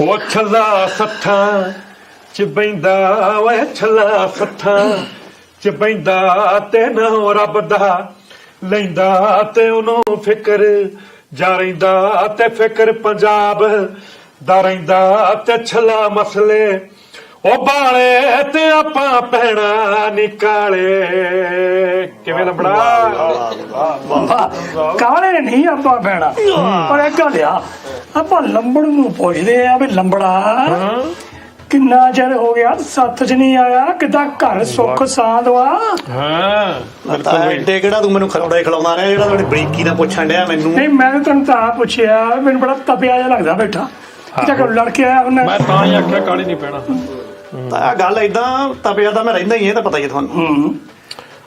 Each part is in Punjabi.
ਉਹ ਛੱਲਾ ਸੱਥਾਂ ਚ ਬੈਂਦਾ ਓਏ ਛੱਲਾ ਸੱਥਾਂ ਚ ਬੈਂਦਾ ਤੇ ਨਾ ਰੱਬ ਦਾ ਲੈਂਦਾ ਤੇ ਉਹਨੂੰ ਫਿਕਰ ਜਾ ਰਹਿੰਦਾ ਤੇ ਫਿਕਰ ਪੰਜਾਬ ਦਾ ਰਹਿੰਦਾ ਤੇ ਛੱਲਾ ਮਸਲੇ ਉਹ ਬਾਲੇ ਤੇ ਆਪਾਂ ਪਹਿਣਾ ਨਿਕਾਲੇ। ਕਿਵੇਂ ਲੰਬੜਾ ਕਾਲੇ ਨਹੀਂ ਆਪਾਂ ਪੈਣਾ ਪਰ ਇੱਕ ਗੱਲ ਆ ਆਪਾਂ ਲੰਬੜ ਨੂੰ ਪੁੱਛਦੇ ਆ ਵੀ ਲੰਬੜਾ ਕਿੰਨਾ ਚਿਰ ਹੋ ਗਿਆ ਸੱਥ ਚ ਨਹੀਂ ਆਇਆ, ਕਿੱਦਾਂ ਘਰ ਸੁੱਖ ਸਾਂਦ ਵਾ। ਐਡੇ ਕਿਹੜਾ ਤੂੰ ਮੈਨੂੰ ਖਰੌੜੇ ਖਿਲਾਉਂਦਾ ਰਿਹਾ ਜਿਹੜਾ ਤੁਹਾਡੀ ਬਰੀਕੀ ਨਾਲ ਪੁੱਛਣ ਡਿਆ ਮੈਨੂੰ। ਨਹੀਂ ਮੈਂ ਤਾਂ ਤੈਨੂੰ ਤਾਂ ਪੁੱਛਿਆ, ਮੈਨੂੰ ਬੜਾ ਤਪਿਆ ਜਿਹਾ ਲੱਗਦਾ ਬੈਠਾ ਕਿਤੇ ਲੜ ਕੇ ਆਇਆ ਉਹਨੇ। ਮੈਂ ਤਾਂ ਹੀ ਆਖਿਆ ਕਾਲੀ ਨਹੀਂ ਪੈਣਾ। ਤਾਂ ਗੱਲ ਏਦਾਂ ਤਪਿਆ ਤਾਂ ਮੈਂ ਰਹਿੰਦਾ ਹੀ ਇਹ ਤਾਂ ਪਤਾ ਹੀ ਤੁਹਾਨੂੰ,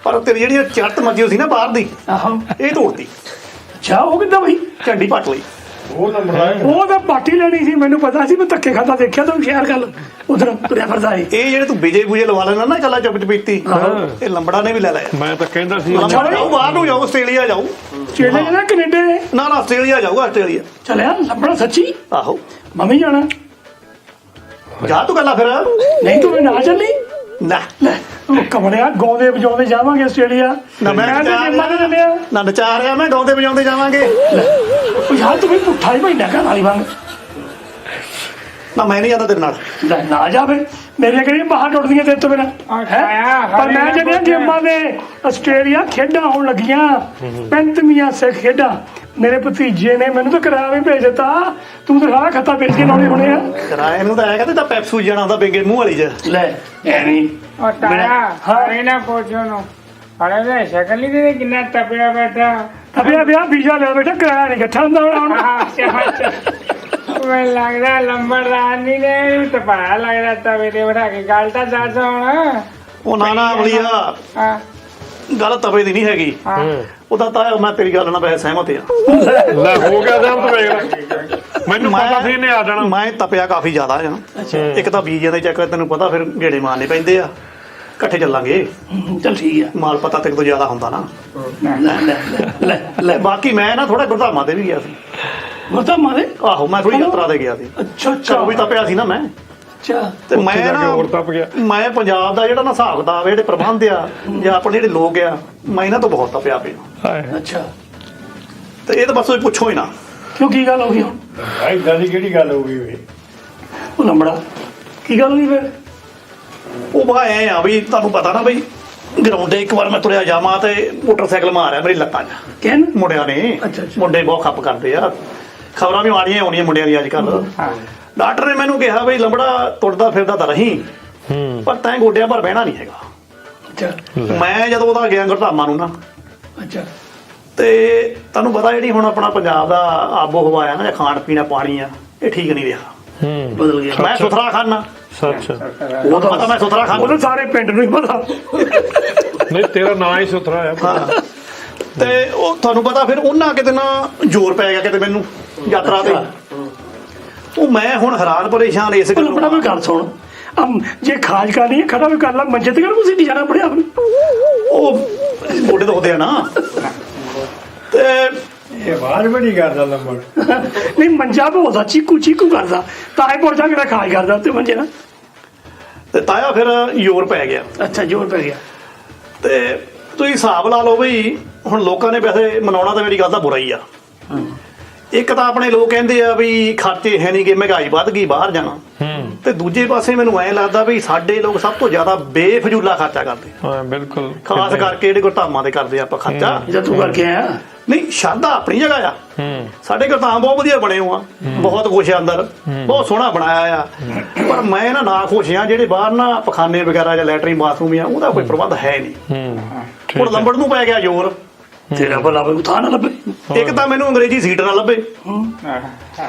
ਪਰ ਤੇਰੀ ਜਿਹੜੀ ਚੱਟ ਮੱਜੀ ਸੀ ਨਾ ਬਾਹਰ ਦੀ ਆਹੋ ਇਹ ਤੋੜਤੀ। ਅੱਛਾ ਉਹ ਕਿੱਦਾਂ ਬਈ ਝੰਡੀ ਪੱਟ ਲਈ। ਉਹ ਤਾਂ ਪਾਟੀ ਲੈਣੀ ਸੀ, ਮੈਨੂੰ ਪਤਾ ਸੀ ਮੈਂ ਧੱਕੇ ਖਾਦਾ ਦੇਖਿਆ ਤੂੰ ਸ਼ਹਿਰ ਗੱਲ ਉਧਰ ਤੁਰਿਆ ਫਿਰਦਾ ਸੀ। ਇਹ ਜਿਹੜੇ ਤੂੰ ਬੀਜੇ ਬੂਜੇ ਲਵਾ ਲੈਣਾ ਨਾ ਚੱਲਾ ਚੁੱਪ ਚਪੀਤੀ ਇਹ ਲੰਬੜਾ ਨੇ ਵੀ ਲੈ ਲਿਆ। ਮੈਂ ਤਾਂ ਕਹਿੰਦਾ ਸੀ ਜਾਓ ਬਾਹਰ ਨੂੰ ਜਾਓ, ਆਸਟ੍ਰੇਲੀਆ ਜਾਓ। ਚੇਲੇ ਜਿਹੜਾ ਕੈਨੇਡਾ ਨਾ ਨਾ ਆਸਟ੍ਰੇਲੀਆ ਜਾਊਗਾ ਆਸਟ੍ਰੇਲੀਆ। ਚਲਿਆ ਲੰਬੜਾ ਸੱਚੀ ਆਹੋ ਮੰਮੀ ਜਾਣਾ ਜਾ ਤੂੰ ਗੱਲਾਂ ਫਿਰ। ਨਹੀਂ ਤੂੰ ਨਾ ਚੱਲੀ ਨਾ ਲੈ ਉਹ ਕਮਲਿਆ ਗਾਉਂਦੇ ਵਜਾਉਂਦੇ ਜਾਵਾਂਗੇ ਆਸਟ੍ਰੇਲੀਆ। ਨਾ ਮੈਂ ਨਾ ਨਚਾ ਰਿਹਾ ਮੈਂ ਗਾਉਂਦੇ ਵਜਾਉਂਦੇ ਜਾਵਾਂਗੇ। ਉਹ ਯਾਰ ਤੂੰ ਵੀ ਪੁੱਠਾ ਹੀ ਪੈਂਦਾ ਘਰ ਵਾਲੀ ਵਾਂਗ। ਨਾ ਮੈਂ ਨਹੀਂ ਜਾਂਦਾ ਤੇਰੇ ਨਾਲ। ਲੈ ਨਾ ਜਾਵੇ ਮੇਰੇ ਕਿਹੜੀ ਬਾਹਰ ਟੁੱਟਦੀਆਂ ਤੇਰੇ ਤੋਂ ਬਿਨਾਂ ਪਰ ਮੈਂ ਜਿਹੜੀਆਂ ਗੇਮਾਂ ਦੇ ਆਸਟ੍ਰੇਲੀਆ ਖੇਡਾਂ ਹੋਣ ਲੱਗੀਆਂ 35ਵੀਆਂ ਸਿੱਖ ਖੇਡਾਂ ਮੇਰੇ ਭਤੀਜੇ ਨੇ ਮੈਨੂੰ ਤਾਂ ਕਿਰਾਇਆ ਵੀ ਭੇਜ ਦਿੱਤਾ। ਤੂੰ ਤਾਂ ਸਾਰਾ ਖੱਤਾ ਵੇਚ ਕੇ ਲਾਉਣੇ ਹੋਣੇ ਆ ਕਿਰਾਏ ਨੂੰ ਤਾਂ ਐ ਕਹਿੰਦੇ ਤਾਂ ਪੈਪਸੂ ਜਾਣਾ ਹੁੰਦਾ ਬੇਗੇ ਮੂੰਹ ਵਾਲੀ ਚ। ਲੈ ਐਵੇਂ ਉਹ ਤਾਇਆ ਹਰੇ ਨਾ ਪੁੱਛੋ ਨੂੰ ਹਰੇ ਦੇ ਸ਼ਕਲ ਹੀ ਦੇ ਕਿੰਨਾ ਤਪਿਆ ਬੈਠਾ। ਅਬੇ ਵਿਆਹ ਵੀਜ਼ਾ ਲਿਆ ਬੇਟਾ ਕਿਰਾਇਆ ਨਹੀਂ ਇਕੱਠਾ ਹੁੰਦਾ ਹੁਣ। ਮੈਨੂੰ ਲੱਗਦਾ ਲੰਬੜਦਾਨੀ ਨੇ ਤਪਾਇਆ ਲੱਗਦਾ ਤਵੇ ਤੇ ਬਿਠਾ ਕੇ ਗੱਲ ਤਾਂ ਦੱਸ ਹੁਣ। ਉਹ ਨਾ ਨਾ ਅਮਲੀਆ ਹਾਂ ਗੱਲ ਤਵੇ ਦੀ ਨਹੀਂ ਹੈਗੀ। ਉਹਦਾ ਤਾਂ ਮੈਂ ਤੇਰੀ ਗੱਲ ਨਾਲ ਵੈਸੇ ਸਹਿਮਤ ਆ। ਲੈ ਹੋ ਗਿਆ ਤਾਂ ਵੇਖ ਮੈਨੂੰ ਪਤਾ ਸੀ ਇਹਨੇ ਆ ਜਾਣਾ। ਮੈਂ ਤਪਿਆ ਕਾਫੀ ਜ਼ਿਆਦਾ ਆ। ਇੱਕ ਤਾਂ ਬੀਜਿਆਂ ਦੇ ਚੱਕਰ ਤੈਨੂੰ ਪਤਾ ਫਿਰ ਗੇੜੇ ਮਾਰਨੇ ਪੈਂਦੇ ਆ। ਇਕੱਠੇ ਚੱਲਾਂਗੇ ਚੱਲ ਠੀਕ ਆ। ਮਾਲ ਪਤਾ ਤੇਰੇ ਤੋਂ ਜ਼ਿਆਦਾ ਹੁੰਦਾ ਨਾ। ਲੈ ਲੈ ਲੈ ਲੈ ਬਾਕੀ ਮੈਂ ਨਾ ਥੋੜਾ ਗੁਰਧਾਮਾਂ ਤੇ ਵੀ ਗਿਆ ਸੀ। ਮਰਦਾ ਮਾਰੇ ਆਹੋ ਮੈਂ ਥੋੜੀ ਯਾਤਰਾ ਤੇ ਗਿਆ ਸੀ। ਅੱਛਾ ਘਰੋਂ ਵੀ ਤਪਿਆ ਸੀ ਨਾ ਮੈਂ। ਅੱਛਾ ਤੇ ਮੈਂ ਹੋਰ ਤਪ ਗਿਆ। ਮੈਂ ਪੰਜਾਬ ਦਾ ਜਿਹੜਾ ਨਾ ਹਿਸਾਬ ਕਿਤਾਬ ਜਿਹੜੇ ਪ੍ਰਬੰਧ ਆ ਜਾਂ ਆਪਣੇ ਜਿਹੜੇ ਲੋਕ ਆ ਮੈਂ ਇਹਨਾਂ ਤੋਂ ਬਹੁਤ ਤਪਿਆ ਪਿਆ। ਅੱਛਾ ਤੇ ਇਹ ਤਾਂ ਬਸ ਪੁੱਛੋ ਹੀ ਨਾ। ਕਿਉਂ ਕੀ ਗੱਲ ਹੋ ਗਈ ਹੁਣ? ਏਦਾਂ ਦੀ ਕਿਹੜੀ ਗੱਲ ਹੋ ਗਈ ਵੇ? ਉਹ ਲੰਬੜਾ ਕੀ ਗੱਲ ਹੋਈ ਫਿਰ? ਉਹ ਬਾ ਐ ਆ ਵੀ ਤੁਹਾਨੂੰ ਪਤਾ ਨਾ ਬਈ ਗਰਾਉਂਡੇ ਇੱਕ ਵਾਰ ਮੈਂ ਤੁਰਿਆ ਜਾਵਾਂ ਤੇ ਮੋਟਰਸਾਈਕਲ ਮਾਰਿਆ ਮੇਰੀ ਲੱਤਾਂ 'ਚ ਕਹਿਣ ਮੁੰਡਿਆਂ ਨੇ। ਅੱਛਾ, ਅੱਛਾ। ਮੁੰਡੇ ਬਹੁਤ ਖੱਪ ਕਰਦੇ ਆ। ਖਬਰਾਂ ਵੀ ਆਉਣੀਆਂ ਆਉਣੀਆਂ ਮੁੰਡਿਆਂ ਦੀ ਅੱਜ ਕੱਲ। ਡਾਕਟਰ ਨੇ ਮੈਨੂੰ ਕਿਹਾ ਬਈ ਲੰਬੜਾ ਤੁਰਦਾ ਫਿਰਦਾ ਤਾਂ ਰਹੀ ਪਰ ਤੈਂ ਗੋਡਿਆਂ ਪਰ ਬਹਿਣਾ ਨਹੀਂ ਹੈਗਾ। ਅੱਛਾ ਮੈਂ ਜਦੋਂ ਉਹਦਾ ਗਿਆ ਗੁਰਧਾਮਾਂ ਨੂੰ ਨਾ ਅੱਛਾ ਤੇ ਤੁਹਾਨੂੰ ਪਤਾ ਜਿਹੜੀ ਹੁਣ ਆਪਣਾ ਪੰਜਾਬ ਦਾ ਆਬੋ ਹਵਾ ਆ ਨਾ ਜਾਂ ਖਾਣ ਪੀਣਾ ਪਾਣੀ ਆ ਇਹ ਠੀਕ ਨਹੀਂ ਰਿਹਾ। ਬਦਲ ਗਿਆ। ਮੈਂ ਸੁਥਰਾ ਖਾਣਾ ਸੱਚ ਉਹ ਤਾਂ ਪਤਾ ਮੈਂ ਸੁਥਰਾ ਉਹ ਖਾਣਾ ਤਾਂ ਸਾਰੇ ਪਿੰਡ ਨੂੰ ਹੀ ਪਤਾ। ਨਹੀਂ ਤੇਰਾ ਨਾਂ ਹੀ ਸੁਥਰਾ ਆ। ਤੇ ਉਹ ਤੁਹਾਨੂੰ ਪਤਾ ਫਿਰ ਉਹਨਾਂ ਕਿਤੇ ਨਾ ਜ਼ੋਰ ਪੈ ਗਿਆ ਕਿਤੇ ਮੈਨੂੰ ਯਾਤਰਾ ਤੇ। ਉਹ ਮੈਂ ਹੁਣ ਹੈਰਾਨ ਪਰੇਸ਼ਾਨ ਇਸ ਉਹ ਲੰਬੜਾ ਕੋਈ ਗੱਲ ਸੁਣ ਜੇ ਖਾਜ ਕਰਨੀ ਹੈ ਖੜਾ ਵੀ ਕਰ ਲਾ ਮੰਜੇ ਤੇ ਕਰ ਤੁਸੀਂ ਜਾਣਾ ਪੜਿਆ ਉਹ ਗੋਡੇ ਦੁਖਦੇ ਆ ਨਾ ਤੇ ਇਹ ਬਾਹਰ ਬੜੀ ਕਰਦਾ ਲੰਬੜ। ਨਹੀਂ ਮੰਜਾ ਬੋਲਦਾ ਚੀਕੂ ਚੀਕੂ ਕਰਦਾ ਤਾਂ ਇਹ ਪੁਰਜਾ ਕਿਹੜਾ ਖਾਜ ਕਰਦਾ ਉੱਤੇ ਮੰਜੇ ਨਾਲ। ਤੇ ਤਾਇਆ ਫਿਰ ਜ਼ੋਰ ਪੈ ਗਿਆ। ਅੱਛਾ ਜੋਰ ਪੈ ਗਿਆ। ਤੇ ਤੁਸੀਂ ਹਿਸਾਬ ਲਾ ਲਓ ਬਈ ਹੁਣ ਲੋਕਾਂ ਨੇ ਵੈਸੇ ਮਨਾਉਣਾ ਤਾਂ ਮੇਰੀ ਗੱਲ ਦਾ ਬੁਰਾ ਹੀ ਆ। ਇੱਕ ਤਾਂ ਆਪਣੇ ਲੋਕ ਕਹਿੰਦੇ ਆ ਵੀ ਖਰਚੇ ਹੈ ਨਹੀਂ ਗੇ ਮਹਿੰਗਾਈ ਵੱਧ ਗਈ ਬਾਹਰ ਜਾਣਾ ਤੇ ਦੂਜੇ ਪਾਸੇ ਮੈਨੂੰ ਐਂ ਲੱਗਦਾ ਵੀ ਸਾਡੇ ਲੋਕ ਸਭ ਤੋਂ ਜ਼ਿਆਦਾ ਬੇਫਜ਼ੂਲਾ ਖਰਚਾ ਕਰਦੇ ਹਾਂ ਬਿਲਕੁਲ। ਖਾਸ ਕਰਕੇ ਜਿਹੜੇ ਗੁਰਧਾਮਾਂ ਦੇ ਕਰਦੇ ਆਪਾਂ ਖਰਚਾ। ਜਦ ਤੂੰ ਕਰਕੇ ਆਇਆ ਨਹੀਂ ਸ਼ਰਧਾ ਆਪਣੀ ਜਗ੍ਹਾ ਆ। ਸਾਡੇ ਗੁਰਧਾਮ ਬਹੁਤ ਵਧੀਆ ਬਣੇ ਹੋ ਆ ਬਹੁਤ ਕੁਛ ਆ ਅੰਦਰ ਬਹੁਤ ਸੋਹਣਾ ਬਣਾਇਆ ਆ ਪਰ ਮੈਂ ਨਾ ਖੁਸ਼ ਆ ਜਿਹੜੇ ਬਾਹਰ ਨਾ ਪਖਾਨੇ ਵਗੈਰਾ ਜਾਂ ਲੈਟਰਿਨ ਬਾਥਰੂਮ ਆ ਉਹਦਾ ਕੋਈ ਪ੍ਰਬੰਧ ਹੈ ਨਹੀਂ। ਹੁਣ ਲੰਬੜ ਨੂੰ ਪੈ ਗਿਆ ਜ਼ੋਰ। ਤੇਰਾ ਭਲਾ ਕੋਈ ਥਾਂ ਨਾ ਲੱਭੇ। ਇੱਕ ਤਾਂ ਮੈਨੂੰ ਅੰਗਰੇਜ਼ੀ ਸੀਟ ਨਾ ਲੱਭੇ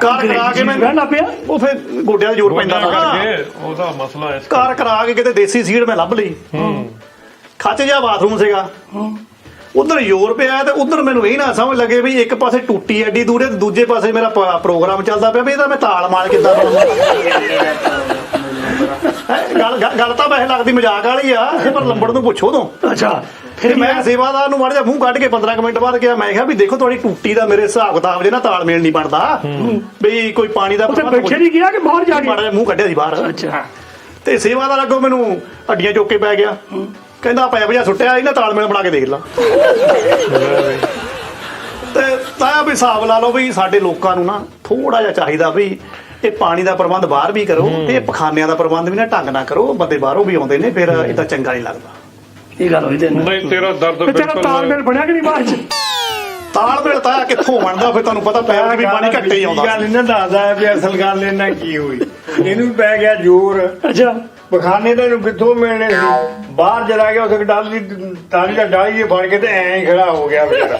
ਕਾਰ ਕਰਾ ਕੇ ਮੈਂ ਲੱਭਿਆ ਉਹ ਫਿਰ ਗੋਡਿਆਂ 'ਤੇ ਜ਼ੋਰ ਪੈਂਦਾ ਕਰਕੇ ਉਹਦਾ ਮਸਲਾ ਇਸ ਕਾਰ ਕਰਾ ਕੇ ਕਿਤੇ ਦੇਸੀ ਸੀਟ ਮੈਂ ਲੱਭ ਲਈ। ਖੱਚ ਜਿਹਾ ਬਾਥਰੂਮ ਸੀਗਾ ਉਧਰ ਜ਼ੋਰ ਪਿਆ ਤੇ ਉਧਰ ਮੈਨੂੰ ਇਹ ਨਾ ਸਮਝ ਲੱਗੇ ਵੀ ਇੱਕ ਪਾਸੇ ਟੁੱਟੀ ਐਡੀ ਦੂਰੇ ਤੇ ਦੂਜੇ ਪਾਸੇ ਮੇਰਾ ਪ੍ਰੋਗਰਾਮ ਚੱਲਦਾ ਪਿਆ ਵੀ ਇਹਦਾ ਮੈਂ ਤਾਲ ਮਾਰ ਕਿੱਦਾਂ ਗੱਲ ਤਾਂ ਵੈਸੇ ਲੱਗਦੀ ਮਜ਼ਾਕ ਵਾਲੀ ਆ ਪਰ ਲੰਬੜ ਨੂੰ ਪੁੱਛੋ ਤੋਂ। ਅੱਛਾ ਫਿਰ ਮੈਂ ਸੇਵਾਦਾਰ ਨੂੰ ਮਾੜਾ ਜਿਹਾ ਮੂੰਹ ਕੱਢ ਕੇ 15 ਕੁ ਮਿੰਟ ਬਾਅਦ ਕਿਹਾ, ਮੈਂ ਕਿਹਾ ਵੀ ਦੇਖੋ ਤੁਹਾਡੀ ਟੂਟੀ ਦਾ ਮੇਰੇ ਹਿਸਾਬ ਕਿਤਾਬ ਦੇ ਨਾਲ ਤਾਲਮੇਲ ਨਹੀਂ ਬਣਦਾ ਵੀ ਕੋਈ ਪਾਣੀ ਦਾ ਉੱਥੇ ਬੈਠੇ ਨਹੀਂ ਗਿਆ ਕਿ ਬਾਹਰ ਜਾ ਕੇ ਮਾੜਾ ਜਿਹਾ ਮੂੰਹ ਕੱਢਿਆ ਸੀ ਬਾਹਰ। ਅੱਛਾ ਤੇ ਸੇਵਾਦਾਰ ਅੱਗੋਂ ਮੈਨੂੰ ਹੱਡੀਆਂ ਚੁੱਕ ਕੇ ਪੈ ਗਿਆ, ਕਹਿੰਦਾ ਪੈਪ ਜਿਹਾ ਸੁੱਟਿਆ ਇਹਨਾਂ ਤਾਲਮੇਲ ਬਣਾ ਕੇ ਦੇਖ ਲਾ। ਤੇ ਤਾਂ ਵੀ ਹਿਸਾਬ ਲਾ ਲਓ ਵੀ ਸਾਡੇ ਲੋਕਾਂ ਨੂੰ ਨਾ ਥੋੜਾ ਜਿਹਾ ਚਾਹੀਦਾ ਵੀ ਇਹ ਪਾਣੀ ਦਾ ਪ੍ਰਬੰਧ ਬਾਹਰ ਵੀ ਕਰੋ ਤੇ ਪਖਾਨਿਆਂ ਦਾ ਪ੍ਰਬੰਧ ਵੀ ਨਾ ਢੰਗ ਨਾਲ ਕਰੋ, ਬੰਦੇ ਬਾਹਰੋਂ ਵੀ ਆਉਂਦੇ ਨੇ, ਫਿਰ ਇਹ ਤਾਂ ਚੰਗਾ ਨਹੀਂ ਲੱਗਦਾ। ਇਹ ਗੱਲ ਹੋਈ ਤੈਨੂੰ ਨਹੀਂ ਤੇਰਾ ਦਰਦ ਤੇ ਤੇਰਾ ਤਾਲਮੇਲ ਬਣਿਆ ਕਿ ਨਹੀਂ ਬਾਅਦ ਚ? ਤਾਲਮੇਲ ਤਾਂ ਕਿੱਥੋਂ ਬਣਦਾ, ਫਿਰ ਤੁਹਾਨੂੰ ਪਤਾ ਪੈਪ ਵੀ ਪਾਣੀ ਘੱਟੇ ਹੀ ਆਉਂਦਾ। ਗੱਲ ਇਹਨਾਂ ਦੱਸਦਾ ਵੀ ਅਸਲ ਗੱਲ ਇਹਨਾਂ ਕੀ ਹੋਈ, ਇਹਨੂੰ ਪੈ ਗਿਆ ਜ਼ੋਰ, ਅੱਛਾ ਪਖਾਨੇ ਤਾਂ ਇਹਨੂੰ ਕਿੱਥੋਂ ਮਿਲਣੇ ਸੀ, ਬਾਹਰ ਚਲਾ ਗਿਆ ਉੱਥੇ ਟਾਲੀ ਦਾ ਡਾਲੀ ਫੜ ਕੇ ਤੇ ਐਂ ਖੜਾ ਹੋ ਗਿਆ ਵਿਚਾਰਾ।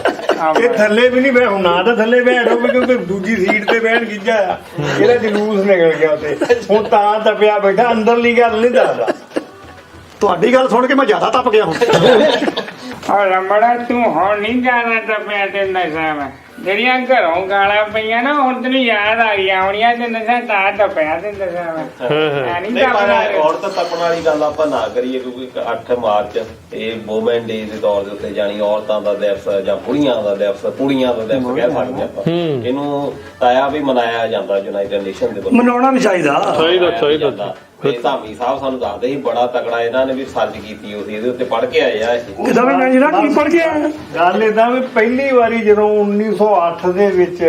ਇਹ ਥੱਲੇ ਵੀ ਨਹੀਂ ਬੈ, ਹੁਣ ਨਾ ਤਾਂ ਥੱਲੇ ਬੈਠੋ ਕਿਉਂਕਿ ਦੂਜੀ ਸੀਟ ਤੇ ਬੈਠ ਗਿੱਜਾ ਆ, ਇਹਦਾ ਜਲੂਸ ਨਿਕਲ ਗਿਆ ਉੱਥੇ, ਹੁਣ ਤਾਂ ਤਪਿਆ ਬੈਠਾ, ਅੰਦਰਲੀ ਗੱਲ ਨਹੀਂ ਦੱਸਦਾ। ਤੁਹਾਡੀ ਗੱਲ ਸੁਣ ਕੇ ਮੈਂ ਜ਼ਿਆਦਾ ਤਪ ਗਿਆ ਹੁਣ। ਔਰ ਰਮੜਾ ਤੂੰ ਹੁਣ ਨਹੀਂ ਜਾਣਾ ਟੱਪਿਆ ਤੇ ਨਸ਼ਾ ਮੈਂ, ਜਿਹੜੀਆਂ ਘਰੋਂ ਗਾਲਾਂ ਪਈਆਂ ਨਾ ਹੁਣ ਤੈਨੂੰ ਯਾਦ ਆ ਗਈਆਂ ਹੋਣੀਆਂ ਤੇ ਨਸ਼ਾ ਤਾਂ ਟੱਪਿਆ ਤੇ ਨਸ਼ਾ ਮੈਂ ਨਹੀਂ ਟੱਪਦਾ। ਔਰਤ ਤੱਪਣ ਵਾਲੀ ਗੱਲ ਆਪਾਂ ਨਾ ਕਰੀਏ ਕਿਉਂਕਿ 8 ਮਾਰਚ ਇਹ ਵੂਮਨ ਡੇ ਦੇ ਤੌਰ ਦੇ ਉੱਤੇ ਜਾਣੀ ਔਰਤਾਂ ਦਾ ਦਿਵਸ ਜਾਂ ਬੁੜੀਆਂ ਦਾ ਦਿਵਸ, ਕੁੜੀਆਂ ਦਾ ਦਿਵਸ ਕਹਿ ਸਕਦੇ ਆਪਾਂ, ਇਹਨੂੰ ਤਾਇਆ ਵੀ ਮਨਾਇਆ ਜਾਂਦਾ ਯੂਨਾਈਟਿਡ ਨੇਸ਼ਨ ਦੇ ਵੱਲੋਂ। ਮਨਾਉਣਾ ਵੀ ਚਾਹੀਦਾ। ਚਾਹੀਦਾ। ਇਹ ਧਾਮੀ ਸਾਹਿਬ ਸਾਨੂੰ ਦੱਸਦੇ ਸੀ ਬੜਾ ਤਕੜਾ ਇਹਨਾਂ ਨੇ ਵੀ ਸਰਚ ਕੀਤੀ ਹੋਈ, ਇਹਦੇ ਉੱਤੇ ਪੜ੍ਹ ਕੇ ਆਏ ਆ ਇਹ। ਕਿਦਾਂ ਮੈਂ ਜਿਹੜਾ ਕੀ ਪੜ ਕੇ ਆਇਆ? ਗੱਲ ਏਦਾਂ ਵੀ ਪਹਿਲੀ ਵਾਰੀ ਜਦੋਂ 1908 ਦੇ ਵਿੱਚ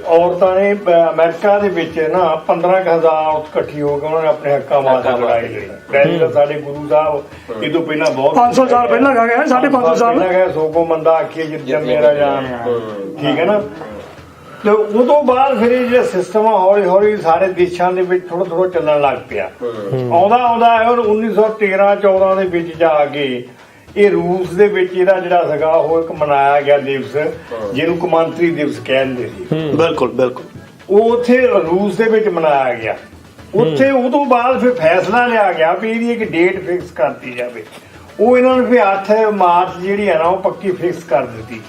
ਔਰਤਾਂ ਨੇ ਅਮਰੀਕਾ ਦੇ ਵਿੱਚ ਨਾ 15,000 ਔਰਤ ਇਕੱਠੀ ਹੋ ਕੇ ਉਹਨਾਂ ਨੇ ਆਪਣੇ ਹੱਕਾਂ ਵਾਸਤੇ ਲੜਾਈ ਲੜੀ। ਪਹਿਲੇ ਤਾਂ ਸਾਡੇ ਗੁਰੂ ਸਾਹਿਬ ਇਹ ਤੋਂ ਪਹਿਲਾਂ ਬਹੁਤ 500 ਸਾਲ ਪਹਿਲਾਂ ਗਾ ਗਿਆ, 550 ਸਾਲ ਪਹਿਲਾਂ ਗਿਆ, ਸੋਕੋ ਮੰਦਾ ਆਖੀਏ ਜਿੱਦਾਂ ਮੇਰਾ ਜਾਨ, ਠੀਕ ਹੈ ਨਾ। ਤੇ ਉਹ ਤੋਂ ਬਾਅਦ ਫਿਰ ਇਹ ਜਿਹੜਾ ਸਿਸਟਮ ਆ ਹੌਲੀ ਹੌਲੀ ਸਾਰੇ ਦੇਸ਼ਾਂ ਦੇ ਵਿੱਚ ਥੋੜਾ ਥੋੜਾ ਚੱਲਣ ਲੱਗ ਪਿਆ। ਆਉਂਦਾ ਹੈ 1913-14 ਦੇ ਵਿੱਚ ਜਾ ਕੇ ਇਹ ਰੂਸ ਦੇ ਵਿੱਚ ਇਹਦਾ ਜਿਹੜਾ ਸੀਗਾ ਉਹ ਇੱਕ ਮਨਾਇਆ ਗਿਆ ਦਿਵਸ, ਜਿਹਨੂੰ ਕੌਮਾਂਤਰੀ ਦਿਵਸ ਕਹਿੰਦੇ ਸੀ। ਬਿਲਕੁਲ ਬਿਲਕੁਲ। ਉਹ ਉੱਥੇ ਰੂਸ ਦੇ ਵਿੱਚ ਮਨਾਇਆ ਗਿਆ। ਉੱਥੇ ਉਹ ਤੋਂ ਬਾਅਦ ਫਿਰ ਫੈਸਲਾ ਲਿਆ ਗਿਆ ਵੀ ਇਹਦੀ ਇੱਕ ਡੇਟ ਫਿਕਸ ਕਰਤੀ ਜਾਵੇ। ਉਹ ਇਹਨਾਂ ਨੇ ਫਿਰ 8 ਮਾਰਚ ਜਿਹੜੀ ਹੈ ਨਾ ਉਹ ਪੱਕੀ ਫਿਕਸ ਕਰ ਦਿੱਤੀ,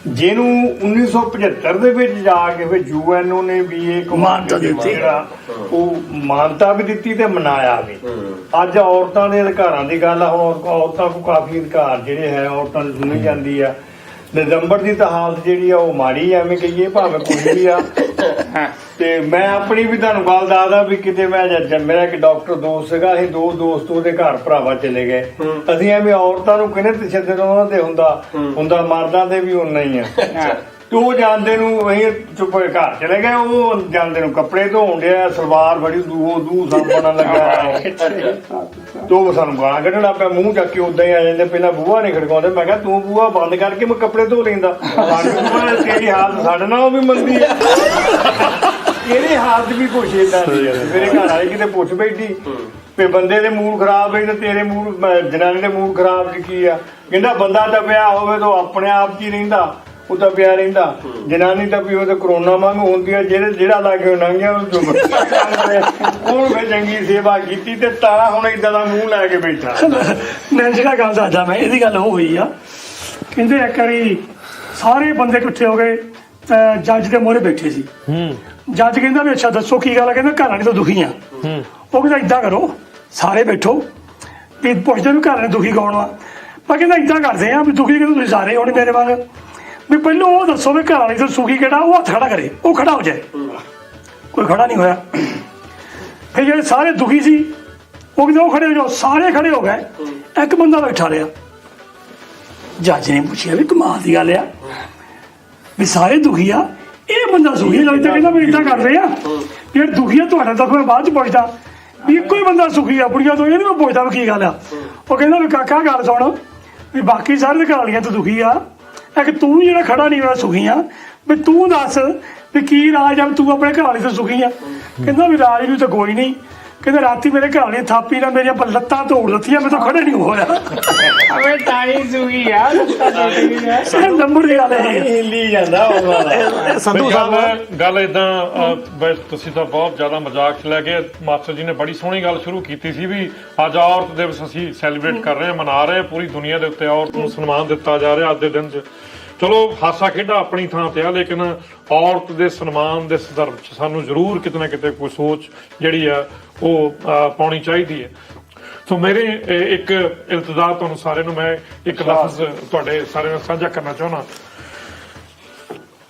ਜਿਹਨੂੰ 1975 ਦੇ ਵਿੱਚ ਜਾ ਕੇ ਫਿਰ ਯੂਐਨਓ ਨੇ ਵੀ ਇਹ ਮਾਨਤਾ ਦਿੱਤੀ, ਉਹ ਮਾਨਤਾ ਵੀ ਦਿੱਤੀ ਤੇ ਮਨਾਇਆ ਵੀ। ਅੱਜ ਔਰਤਾਂ ਦੇ ਅਧਿਕਾਰਾਂ ਦੀ ਗੱਲ ਆ, ਹੁਣ ਔਰਤਾਂ ਨੂੰ ਕਾਫੀ ਅਧਿਕਾਰ ਜਿਹੜੇ ਹੈ ਔਰਤਾਂ ਨੂੰ ਸੁਣੀ ਜਾਂਦੀ ਆ। ਦਸੰਬਰ ਦੀ ਤਾਂ ਹਾਲਤ ਜਿਹੜੀ ਆ ਉਹ ਮਾੜੀ ਐਵੇਂ ਕਹੀਏ ਭਾਵੇਂ ਕੋਈ ਵੀ ਆ। ਤੇ ਮੈਂ ਆਪਣੀ ਵੀ ਤੁਹਾਨੂੰ ਗੱਲ ਦੱਸਦਾ ਵੀ ਕਿਤੇ ਮੈਂ ਮੇਰਾ ਇੱਕ ਡਾਕਟਰ ਦੋਸਤ ਸੀਗਾ, ਅਸੀਂ 2 ਦੋਸਤ ਉਹਦੇ ਘਰ ਭਰਾਵਾ ਚਲੇ ਗਏ। ਅਸੀਂ ਐਵੇਂ ਔਰਤਾਂ ਨੂੰ ਕਹਿੰਦੇ ਤਸ਼ੱਦਦ ਉਹਨਾਂ ਤੇ ਹੁੰਦਾ ਮਰਦਾਂ ਤੇ ਵੀ ਉਨਾ ਹੀ ਆ। ਤੇ ਉਹ ਜਾਂਦੇ ਨੂੰ ਅਸੀਂ ਚੁੱਪ ਘਰ ਚਲੇ ਗਏ, ਉਹ ਜਾਂਦੇ ਨੂੰ ਕੱਪੜੇ ਧੋਣ ਡਿਆ, ਸਲਵਾਰ ਬੜੀ ਦੂ ਸਾਂਭਣ ਲੱਗਾ ਤੇ ਉਹ ਸਾਨੂੰ ਗਾਲਾਂ ਕੱਢਣਾ ਪਿਆ, ਮੂੰਹ ਚੱਕ ਕੇ ਉਦਾਂ ਹੀ ਆ ਜਾਂਦੇ। ਪਹਿਲਾਂ ਬੂਹਾ ਨਹੀਂ ਖੜਕਾਉਂਦੇ, ਮੈਂ ਕਿਹਾ ਤੂੰ ਬੂਹਾ ਬੰਦ ਕਰਕੇ ਮੈਂ ਕੱਪੜੇ ਧੋ ਲੈਂਦਾ, ਤੇਰੀ ਹਾਲਤ ਸਾਡੇ ਨਾਲ ਉਹ ਵੀ ਮੰਦੀ ਆ। ਇਹਦੀ ਹਾਲਤ ਵੀ ਕੁਛ ਏਦਾਂ ਦੀ ਆ। ਮੇਰੇ ਘਰ ਵਾਲੇ ਕਿਤੇ ਪੁੱਛ ਬੈਠੀ ਵੀ ਬੰਦੇ ਦੇ ਮੂਡ ਖਰਾਬ ਹੈ ਤੇ ਤੇਰੇ ਮੂਡ ਜਨਾਨੀ ਦੇ ਮੂਡ ਖਰਾਬ ਕੀ ਆ? ਕਹਿੰਦਾ ਬੰਦਾ ਤਾਂ ਪਿਆ ਹੋਵੇ ਤਾਂ ਆਪਣੇ ਆਪ 'ਚ ਹੀ ਰਹਿੰਦਾ, ਉਹ ਤਾਂ ਪਿਆ ਰਹਿੰਦਾ, ਜਨਾਨੀ ਤਾਂ ਪਿਓ ਤੇ ਕਰੋਨਾ ਵਾਂਗ ਹੁੰਦੀ ਆ, ਜਿਹੜਾ ਲਾਗੇ ਲੰਘਿਆ ਉਹਨੂੰ ਫਿਰ ਚੰਗੀ ਸੇਵਾ ਕੀਤੀ ਤੇ ਤਾਂ ਹੁਣ ਏਦਾਂ ਦਾ ਮੂੰਹ ਲੈ ਕੇ ਬੈਠਾ। ਮੈਂ ਜਿਹੜਾ ਗੱਲ ਦੱਸਦਾ ਮੈਂ ਇਹਦੀ ਗੱਲ ਉਹ ਹੋਈ ਆ, ਕਹਿੰਦੇ ਇੱਕ ਵਾਰੀ ਸਾਰੇ ਬੰਦੇ ਇਕੱਠੇ ਹੋ ਗਏ, ਜੱਜ ਦੇ ਮੂਹਰੇ ਬੈਠੇ ਸੀ। ਜੱਜ ਕਹਿੰਦਾ ਵੀ ਅੱਛਾ ਦੱਸੋ ਕੀ ਗੱਲ ਆ? ਕਹਿੰਦਾ ਘਰ ਵਾਲੀ ਤੋਂ ਦੁਖੀ ਆ। ਉਹ ਕਹਿੰਦਾ ਏਦਾਂ ਕਰੋ ਸਾਰੇ ਬੈਠੋ ਵੀ ਪੁੱਛਦੇ ਵੀ ਘਰ ਨੇ ਦੁਖੀ ਕੌਣ ਆ? ਮੈਂ ਕਹਿੰਦਾ ਏਦਾਂ ਕਰਦੇ ਆ ਵੀ ਦੁਖੀ ਕਹਿੰਦੇ ਤੁਸੀਂ ਸਾਰੇ ਹੋਣੇ ਮੇਰੇ ਵਾਂਗ, ਵੀ ਪਹਿਲਾਂ ਉਹ ਦੱਸੋ ਵੀ ਘਰ ਵਾਲੀ ਤੋਂ ਸੁਖੀ ਕਿਹੜਾ, ਉਹ ਹੱਥ ਖੜਾ ਕਰੇ, ਉਹ ਖੜਾ ਹੋ ਜਾਏ। ਕੋਈ ਖੜਾ ਨਹੀਂ ਹੋਇਆ। ਫਿਰ ਜਿਹੜੇ ਸਾਰੇ ਦੁਖੀ ਸੀ ਉਹ ਕਹਿੰਦੇ ਉਹ ਖੜੇ ਹੋ ਜਾਓ, ਸਾਰੇ ਖੜੇ ਹੋ ਗਏ, ਇੱਕ ਬੰਦਾ ਬੈਠਾ ਰਿਹਾ। ਜੱਜ ਨੇ ਪੁੱਛਿਆ ਵੀ ਕਮਾਲ ਦੀ ਗੱਲ ਆ ਵੀ ਸਾਰੇ ਦੁਖੀ ਆ, ਇਹ ਬੰਦਾ ਸੁਖੀ ਲੱਗਦਾ। ਕਹਿੰਦਾ ਵੀ ਏਦਾਂ ਕਰਦੇ ਆ ਜਿਹੜੇ ਦੁਖੀ ਆ ਤੁਹਾਡਾ ਦੁੱਖ ਮੈਂ ਬਾਅਦ ਚ ਪੁੱਛਦਾ, ਵੀ ਇੱਕੋ ਹੀ ਬੰਦਾ ਸੁਖੀ ਆ, ਬੁੜੀਆਂ ਤੋਂ ਇਹ ਨੀ ਮੈਂ ਪੁੱਛਦਾ ਵੀ ਕੀ ਗੱਲ ਆ। ਉਹ ਕਹਿੰਦਾ ਵੀ ਕਾਕਾ ਗੱਲ ਸੁਣ, ਵੀ ਬਾਕੀ ਸਾਰੇ ਘਰ ਵਾਲੀਆਂ ਤੋਂ ਦੁਖੀ ਆ, ਇੱਕ ਤੂੰ ਜਿਹੜਾ ਖੜਾ ਨਹੀਂ ਹੋਇਆ ਸੁਖੀ ਆ, ਵੀ ਤੂੰ ਦੱਸ ਵੀ ਕੀ ਰਾਜ ਆ, ਤੂੰ ਆਪਣੇ ਘਰ ਵਾਲੀ ਤੋਂ ਸੁਖੀ ਆ? ਕਹਿੰਦਾ ਵੀ ਰਾਜ ਨੂੰ ਤਾਂ ਕੋਈ ਨਹੀਂ। ਕਹਿੰਦੇ ਰਾਤੀ ਮੇਰੇ ਘਰ ਵਾਲੀ ਥਾਪੀ ਨਾਲ ਮੇਰੀਆਂ ਲੱਤਾਂ ਤੋੜ ਦਿੱਤੀਆਂ, ਮੈਂ ਤਾਂ ਖੜੇ ਨਹੀਂ ਹੋਇਆ। ਅਬੇ ਤਾਈ ਸੁਗੀ ਆ ਨੰਬਰ ਦੀ ਗੱਲ ਹੈ, ਹਿੱਲੀ ਜਾਂਦਾ ਸੰਧੂ ਸਾਹਿਬ ਗੱਲ ਏਦਾਂ ਬਸ ਤੁਸੀਂ ਤਾਂ ਬਹੁਤ ਜ਼ਿਆਦਾ ਮਜ਼ਾਕ ਚ ਲੈ ਗਏ। ਮਾਸਟਰ ਜੀ ਨੇ ਬੜੀ ਸੋਹਣੀ ਗੱਲ ਸ਼ੁਰੂ ਕੀਤੀ ਸੀ ਵੀ ਅੱਜ ਔਰਤ ਦਿਵਸ ਅਸੀਂ ਸੈਲੀਬ੍ਰੇਟ ਕਰ ਰਹੇ ਹਾਂ, ਮਨਾ ਰਹੇ ਹਾਂ। ਪੂਰੀ ਦੁਨੀਆ ਦੇ ਉੱਤੇ ਔਰਤ ਨੂੰ ਸਨਮਾਨ ਦਿੱਤਾ ਜਾ ਰਿਹਾ ਅੱਜ ਦੇ ਦਿਨ 'ਚ। ਚਲੋ ਹਾਸਾ ਖੇਡਾ ਆਪਣੀ ਥਾਂ ਤੇ ਆ, ਲੇਕਿਨ ਔਰਤ ਦੇ ਸਨਮਾਨ ਦੇ ਸੰਦਰਭ 'ਚ ਸਾਨੂੰ ਜ਼ਰੂਰ ਕਿਤੇ ਨਾ ਕਿਤੇ ਕੋਈ ਸੋਚ ਜਿਹੜੀ ਆ ਉਹ ਪਾਉਣੀ ਚਾਹੀਦੀ ਹੈ। ਸੋ ਮੇਰੇ ਇੱਕ ਇਲਤਜਾ ਤੁਹਾਨੂੰ ਸਾਰਿਆਂ ਨੂੰ ਮੈਂ ਇੱਕ ਲਫ਼ਜ਼ ਤੁਹਾਡੇ ਸਾਰਿਆਂ ਨਾਲ ਸਾਂਝਾ ਕਰਨਾ ਚਾਹੁੰਦਾ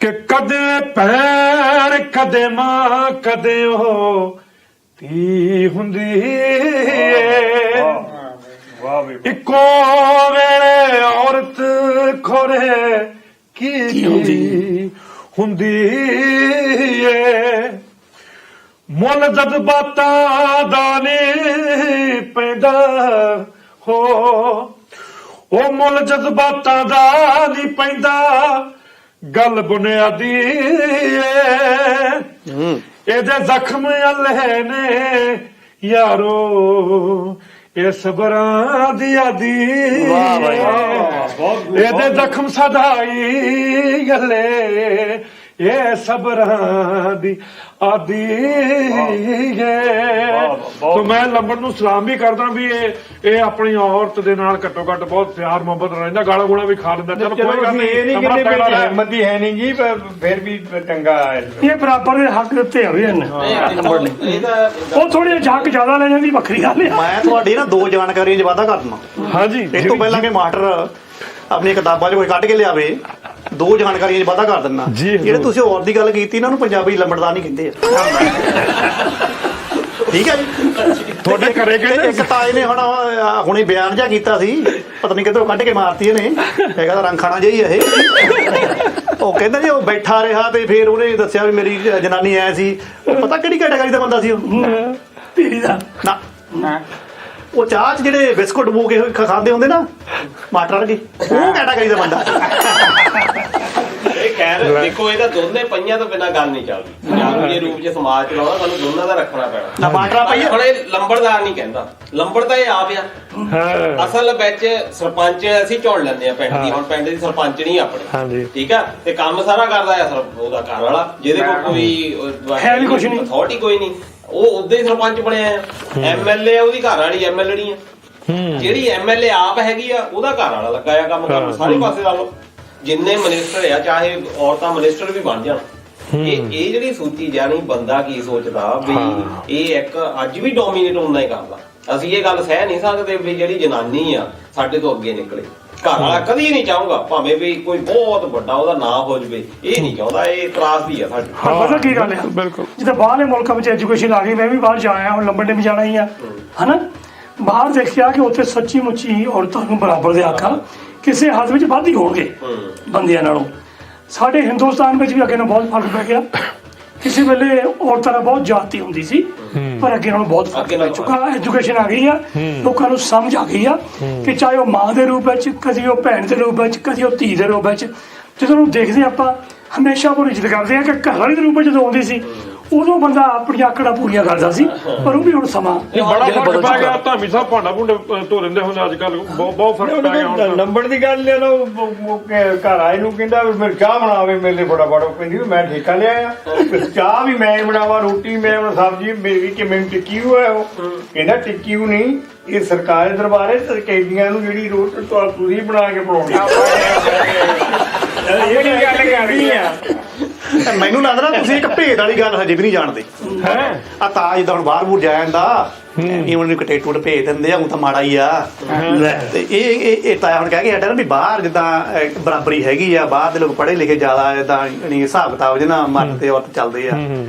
ਕਿ ਕਦੇ ਭੈਣ ਕਦੇ ਮਾਂ ਕਦੇ ਉਹ ਧੀ ਹੁੰਦੀ ਏ ਵਾਹ ਵੀ ਇੱਕੋ ਵੇਲੇ ਔਰਤ ਖੋਰੇ ਕੀ ਹੁੰਦੀ ਏ ਮੁੱਲ ਜਜ਼ਬਾਤਾਂ ਦਾ ਨੀ ਪੈਂਦਾ ਹੋ ਉਹ ਮੁੱਲ ਜਜ਼ਬਾਤਾਂ ਦਾ ਨੀ ਪੈਂਦਾ ਗੱਲ ਬੁਨਿਆਦੀ ਏ ਇਹਦੇ ਜ਼ਖਮ ਅੱਲੇ ਨੇ ਯਾਰੋ ਇਹ ਸਬਰਾਂ ਦੀ ਆਦੀ ਇਹਦੇ ਜ਼ਖਮ ਸਦਾਈ ਗੱਲੇ ਇਹ ਸਬਰਾਂ ਦੀ ਆਦੀ ਸੋ ਮੈਂ ਲੰਬੜ ਨੂੰ ਸਲਾਮ ਵੀ ਕਰਦਾ ਵੀ ਇਹ ਆਪਣੀ ਔਰਤ ਦੇ ਨਾਲ ਘੱਟੋ ਘੱਟ ਬਹੁਤ ਪਿਆਰ ਮੁਹੱਬਤ ਰਹਿੰਦਾ ਗਾਲਾਂ ਗੂਲਾਂ ਵੀ ਖਾ ਲੈਂਦਾ ਚਲੋ ਕੋਈ ਗੱਲ ਇਹ ਨਹੀਂ ਨਹੀਂ ਕਹਿੰਦੇ ਹਿੰਮਤੀ ਹੈ ਨਹੀਂ ਜੀ ਪਰ ਫਿਰ ਵੀ ਚੰਗਾ ਹੈ ਇਹ ਬਰਾਬਰ ਦੇ ਹੱਕ ਦਿੱਤੇ ਹੋਏ ਹਨ ਉਹ ਥੋੜੇ ਝੱਕ ਜ਼ਿਆਦਾ ਲੈ ਜਾਂਦੀ ਵੱਖਰੀ ਗੱਲ ਆ ਮੈਂ ਤੁਹਾਡੀ ਨਾ ਦੋ ਜਾਣਕਾਰੀਆਂ 'ਚ ਵਾਧਾ ਕਰ ਦਵਾਂ ਹਾਂਜੀ ਇਸ ਤੋਂ ਪਹਿਲਾਂ ਕਿ ਮਾਸਟਰ ਆਪਣੀਆਂ ਕਿਤਾਬਾਂ 'ਚ ਕੋਈ ਕੱਢ ਕੇ ਲਿਆਵੇ ਦੋ ਜਾਣਕਾਰੀਆਂ 'ਚ ਵਾਧਾ ਕਰ ਦਿੰਦਾ ਜੀ, ਜਿਹੜੇ ਤੁਸੀਂ ਔਰ ਦੀ ਗੱਲ ਕੀਤੀ ਨਾ ਉਹਨੂੰ ਪੰਜਾਬੀ ਲੰਬੜਦਾਰ ਨਹੀਂ ਕਹਿੰਦੇ ਆ ਠੀਕ ਹੈ ਜੀ ਤੁਹਾਡੇ ਘਰੇ ਕਹਿੰਦੇ ਇੱਕ ਤਾਏ ਨੇ ਹੁਣੇ ਬਿਆਨ ਜਿਹਾ ਕੀਤਾ ਸੀ ਪਤਾ ਨਹੀਂ ਕਿੱਧਰੋਂ ਕੱਢ ਕੇ ਮਾਰਤੀ ਇਹਨੇ ਹੈਗਾ ਤਾਂ ਰੰਗ ਖਾਣਾ ਜਿਹਾ ਹੀ ਇਹ ਉਹ ਕਹਿੰਦਾ ਜੀ ਉਹ ਬੈਠਾ ਰਿਹਾ ਤੇ ਫਿਰ ਉਹਨੇ ਦੱਸਿਆ ਵੀ ਮੇਰੀ ਜਨਾਨੀ ਐ ਸੀ ਉਹ ਪਤਾ ਕਿਹੜੀ ਕੈਟਾਗਰੀ ਦਾ ਬੰਦਾ ਸੀ ਉਹ ਤੇਰੀ ਦਾ ਨਾ ਉਹ ਚਾਹ 'ਚ ਜਿਹੜੇ ਬਿਸਕੁਟ ਬੂ ਕੇ ਖਾਂਦੇ ਹੁੰਦੇ ਨਾ ਮਾਟਰ ਵਰਗੇ ਉਹ ਕੈਟਾਗਰੀ ਦਾ ਬੰਦਾ ਇਹ ਖੈਰ ਦੇਖੋ ਇਹਦਾ ਦੋਨੇ ਪਈਆਂ ਤੋਂ ਬਿਨਾਂ ਗੱਲ ਨਹੀਂ ਚੱਲਦੀ ਪੰਜਾਬੀ ਦੇ ਰੂਪ 'ਚ ਸਮਾਜ ਚਲਾਉਣਾ ਤੁਹਾਨੂੰ ਦੋਨਾਂ ਦਾ ਰੱਖਣਾ ਪੈਣਾ ਨਾ ਮਾਟਰਾ ਪਈਆ ਹੁਣ ਇਹ ਲੰਬੜਦਾਰ ਨਹੀਂ ਕਹਿੰਦਾ ਲੰਬੜ ਤਾਂ ਇਹ ਆਪ ਆ ਅਸਲ ਵਿੱਚ ਸਰਪੰਚ ਅਸੀਂ ਚੁਣ ਲੈਂਦੇ ਆ ਪਿੰਡ ਦੀ ਹੁਣ ਪਿੰਡ ਦੀ ਸਰਪੰਚ ਨਹੀਂ ਆਪਣੇ ਠੀਕ ਆ ਤੇ ਕੰਮ ਸਾਰਾ ਕਰਦਾ ਆ ਉਹਦਾ ਘਰ ਵਾਲਾ ਜਿਹਦੇ ਕੋਲ ਕੋਈ ਹੈ ਵੀ ਕੁਛ ਨਹੀਂ ਅਥਾਰਟੀ ਕੋਈ ਨਹੀਂ ਉਹ ਉਦਾਂ ਹੀ ਸਰਪੰਚ ਬਣਿਆ ਆ ਐਮਐਲਏ ਉਹਦੀ ਘਰ ਵਾਲੀ ਐਮਐਲਏ ਆ ਜਿਹੜੀ ਐਮਐਲਏ ਆਪ ਹੈਗੀ ਆ ਉਹਦਾ ਘਰ ਵਾਲਾ ਲੱਗਾ ਆ ਕੰਮ ਕਰਨ ਸਾਰੇ ਪਾਸੇ ਲਾ ਲਓ ਜਿੰਨੇ ਮਿਨਿਸਟਰ ਆ ਚਾਹੇ ਔਰਤਾਂ ਮਿਨਿਸਟਰ ਵੀ ਬਣ ਜਾਣ ਇਹ ਜਿਹੜੀ ਸੋਚੀ ਜਾਣੀ ਬੰਦਾ ਕੀ ਸੋਚਦਾ ਵੀ ਇਹ ਇੱਕ ਅੱਜ ਵੀ ਡੋਮੀਨੇਟ ਹੁੰਦਾ ਹੀ ਕਰਦਾ ਅਸੀਂ ਇਹ ਗੱਲ ਸਹਿ ਨਹੀਂ ਸਕਦੇ ਵੀ ਜਿਹੜੀ ਜਨਾਨੀ ਆ ਸਾਡੇ ਤੋਂ ਅੱਗੇ ਨਿਕਲੇ ਘਰ ਵਾਲਾ ਕਦੀ ਨਹੀਂ ਚਾਹੂਗਾ ਭਾਵੇਂ ਵੀ ਕੋਈ ਬਹੁਤ ਵੱਡਾ ਉਹਦਾ ਨਾਂ ਹੋ ਜਵੇ ਇਹ ਨਹੀਂ ਚਾਹੁੰਦਾ ਇਹ ਤਰਾਸਦੀ ਆ ਸਾਡੀ ਪਤਾ ਕੀ ਗੱਲ ਆ ਬਿਲਕੁਲ ਜਿੱਦਾਂ ਬਾਹਰਲੇ ਮੁਲਕਾਂ ਵਿੱਚ ਐਜੂਕੇਸ਼ਨ ਆ ਗਈ ਮੈਂ ਵੀ ਬਾਹਰ ਜਾ ਆਇਆ ਹੁਣ ਲੰਬੜ ਨੇ ਵੀ ਜਾਣਾ ਹੀ ਆ ਹਨਾ ਬਾਹਰ ਦੇਖਿਆ ਕਿ ਉੱਥੇ ਸੱਚੀ ਮੁੱਚੀ ਔਰਤਾਂ ਨੂੰ ਬਰਾਬਰ ਦੇ ਆਖਾਂ ਕਿਸੇ ਹੱਦ ਵਿੱਚ ਵੱਧ ਹੀ ਹੋਣਗੇ ਬੰਦਿਆਂ ਨਾਲੋਂ ਸਾਡੇ ਹਿੰਦੁਸਤਾਨ ਵਿੱਚ ਵੀ ਅੱਗੇ ਨਾਲ ਬਹੁਤ ਫਰਕ ਪੈ ਗਿਆ ਕਿਸੇ ਵੇਲੇ ਔਰਤਾਂ ਨਾਲ ਬਹੁਤ ਜਾਤੀ ਹੁੰਦੀ ਸੀ ਪਰ ਅੱਗੇ ਨਾਲੋਂ ਬਹੁਤ ਫਰਕ ਪੈ ਚੁੱਕਾ ਐਜੂਕੇਸ਼ਨ ਆ ਗਈ ਆ ਲੋਕਾਂ ਨੂੰ ਸਮਝ ਆ ਗਈ ਆ ਕਿ ਚਾਹੇ ਉਹ ਮਾਂ ਦੇ ਰੂਪ ਵਿੱਚ ਕਦੀ ਉਹ ਭੈਣ ਦੇ ਰੂਪ ਵਿੱਚ ਕਦੀ ਉਹ ਧੀ ਦੇ ਰੂਪ ਵਿੱਚ ਜਦੋਂ ਉਹਨੂੰ ਦੇਖਦੇ ਆਪਾਂ ਹਮੇਸ਼ਾ ਉਹ ਇੱਜ਼ਤ ਕਰਦੇ ਆ ਕਿ ਘਰ ਵਾਲੀ ਦੇ ਰੂਪ ਵਿੱਚ ਜਦੋਂ ਆਉਂਦੀ ਸੀ ਉਦੋਂ ਬੰਦਾ ਆਪਣੀਆਂ ਆਕੜਾਂ ਪੂਰੀਆਂ ਕਰਦਾ ਸੀ ਪਰ ਉਹ ਵੀ ਹੁਣ ਸਮਾਂ ਬੜਾ ਫਰਕ ਪੈ ਗਿਆ ਧਾਮੀ ਸਾਹਿਬ ਭਾਂਡਾ ਭੁੰਡੇ ਧੋ ਲੈਂਦੇ ਹੁੰਦੇ ਅੱਜ ਕੱਲ ਬਹੁਤ ਫਰਕ ਪੈ ਗਿਆ ਹੁਣ ਨੰਬਰ ਦੀ ਗੱਲ ਲੈ ਲਓ ਘਰ ਆਏ ਨੂੰ ਕਹਿੰਦਾ ਵੀ ਮੇਰੇ ਚਾਹ ਬਣਾਵੇ ਮੇਰੇ ਲਈ ਫਟਾਫਟ ਉਹ ਕਹਿੰਦੀ ਵੀ ਮੈਂ ਠੇਕਾ ਲਿਆ ਚਾਹ ਵੀ ਮੈਂ ਬਣਾਵਾ ਰੋਟੀ ਮੈਂ ਬਣਾ ਸਬਜ਼ੀ ਮੇਰੀ ਕਿ ਮੈਨੂੰ ਟਿੱਕੀ ਹੋਇਆ ਉਹ ਕਹਿੰਦਾ ਟਿੱਕੀ ਉਹ ਨਹੀਂ ਇਹ ਸਰਕਾਰੀ ਦਰਬਾਰੇ ਕੈਦੀਆਂ ਨੂੰ ਜਿਹੜੀ ਰੋਟੀ ਤੁਸੀਂ ਬਣਾ ਕੇ ਬਣਾਉਣੀ ਇਹ ਕੀ ਗੱਲ ਕਰ ਰਹੀ ਆ ਮੈਨੂੰ ਲੱਗਦਾ ਤੁਸੀਂ ਇੱਕ ਭੇਦ ਵਾਲੀ ਗੱਲ ਹਜੇ ਵੀ ਨਹੀਂ ਜਾਣਦੇ ਆ ਤਾਜ ਦਾ ਹੁਣ ਬਾਹਰ ਬੂਰ ਜਾ ਜਾਂਦਾ ਇਹਨਾਂ ਨੂੰ ਕਟੇਟੂ ਭੇਜ ਦਿੰਦੇ ਆ ਉਹ ਤਾਂ ਮਾੜਾ ਹੀ ਆ ਤੇ ਇਹ ਤਾਇਆ ਹੁਣ ਕਹਿ ਕੇ ਹਟਿਆ ਨਾ ਵੀ ਬਾਹਰ ਜਿੱਦਾਂ ਬਰਾਬਰੀ ਹੈਗੀ ਆ ਬਾਹਰ ਦੇ ਲੋਕ ਪੜ੍ਹੇ ਲਿਖੇ ਜ਼ਿਆਦਾ ਜਿੱਦਾਂ ਹਿਸਾਬ ਕਿਤਾਬ ਜਿਹਨਾਂ ਮਨ ਤੇ ਔਰਤ ਚੱਲਦੇ ਆ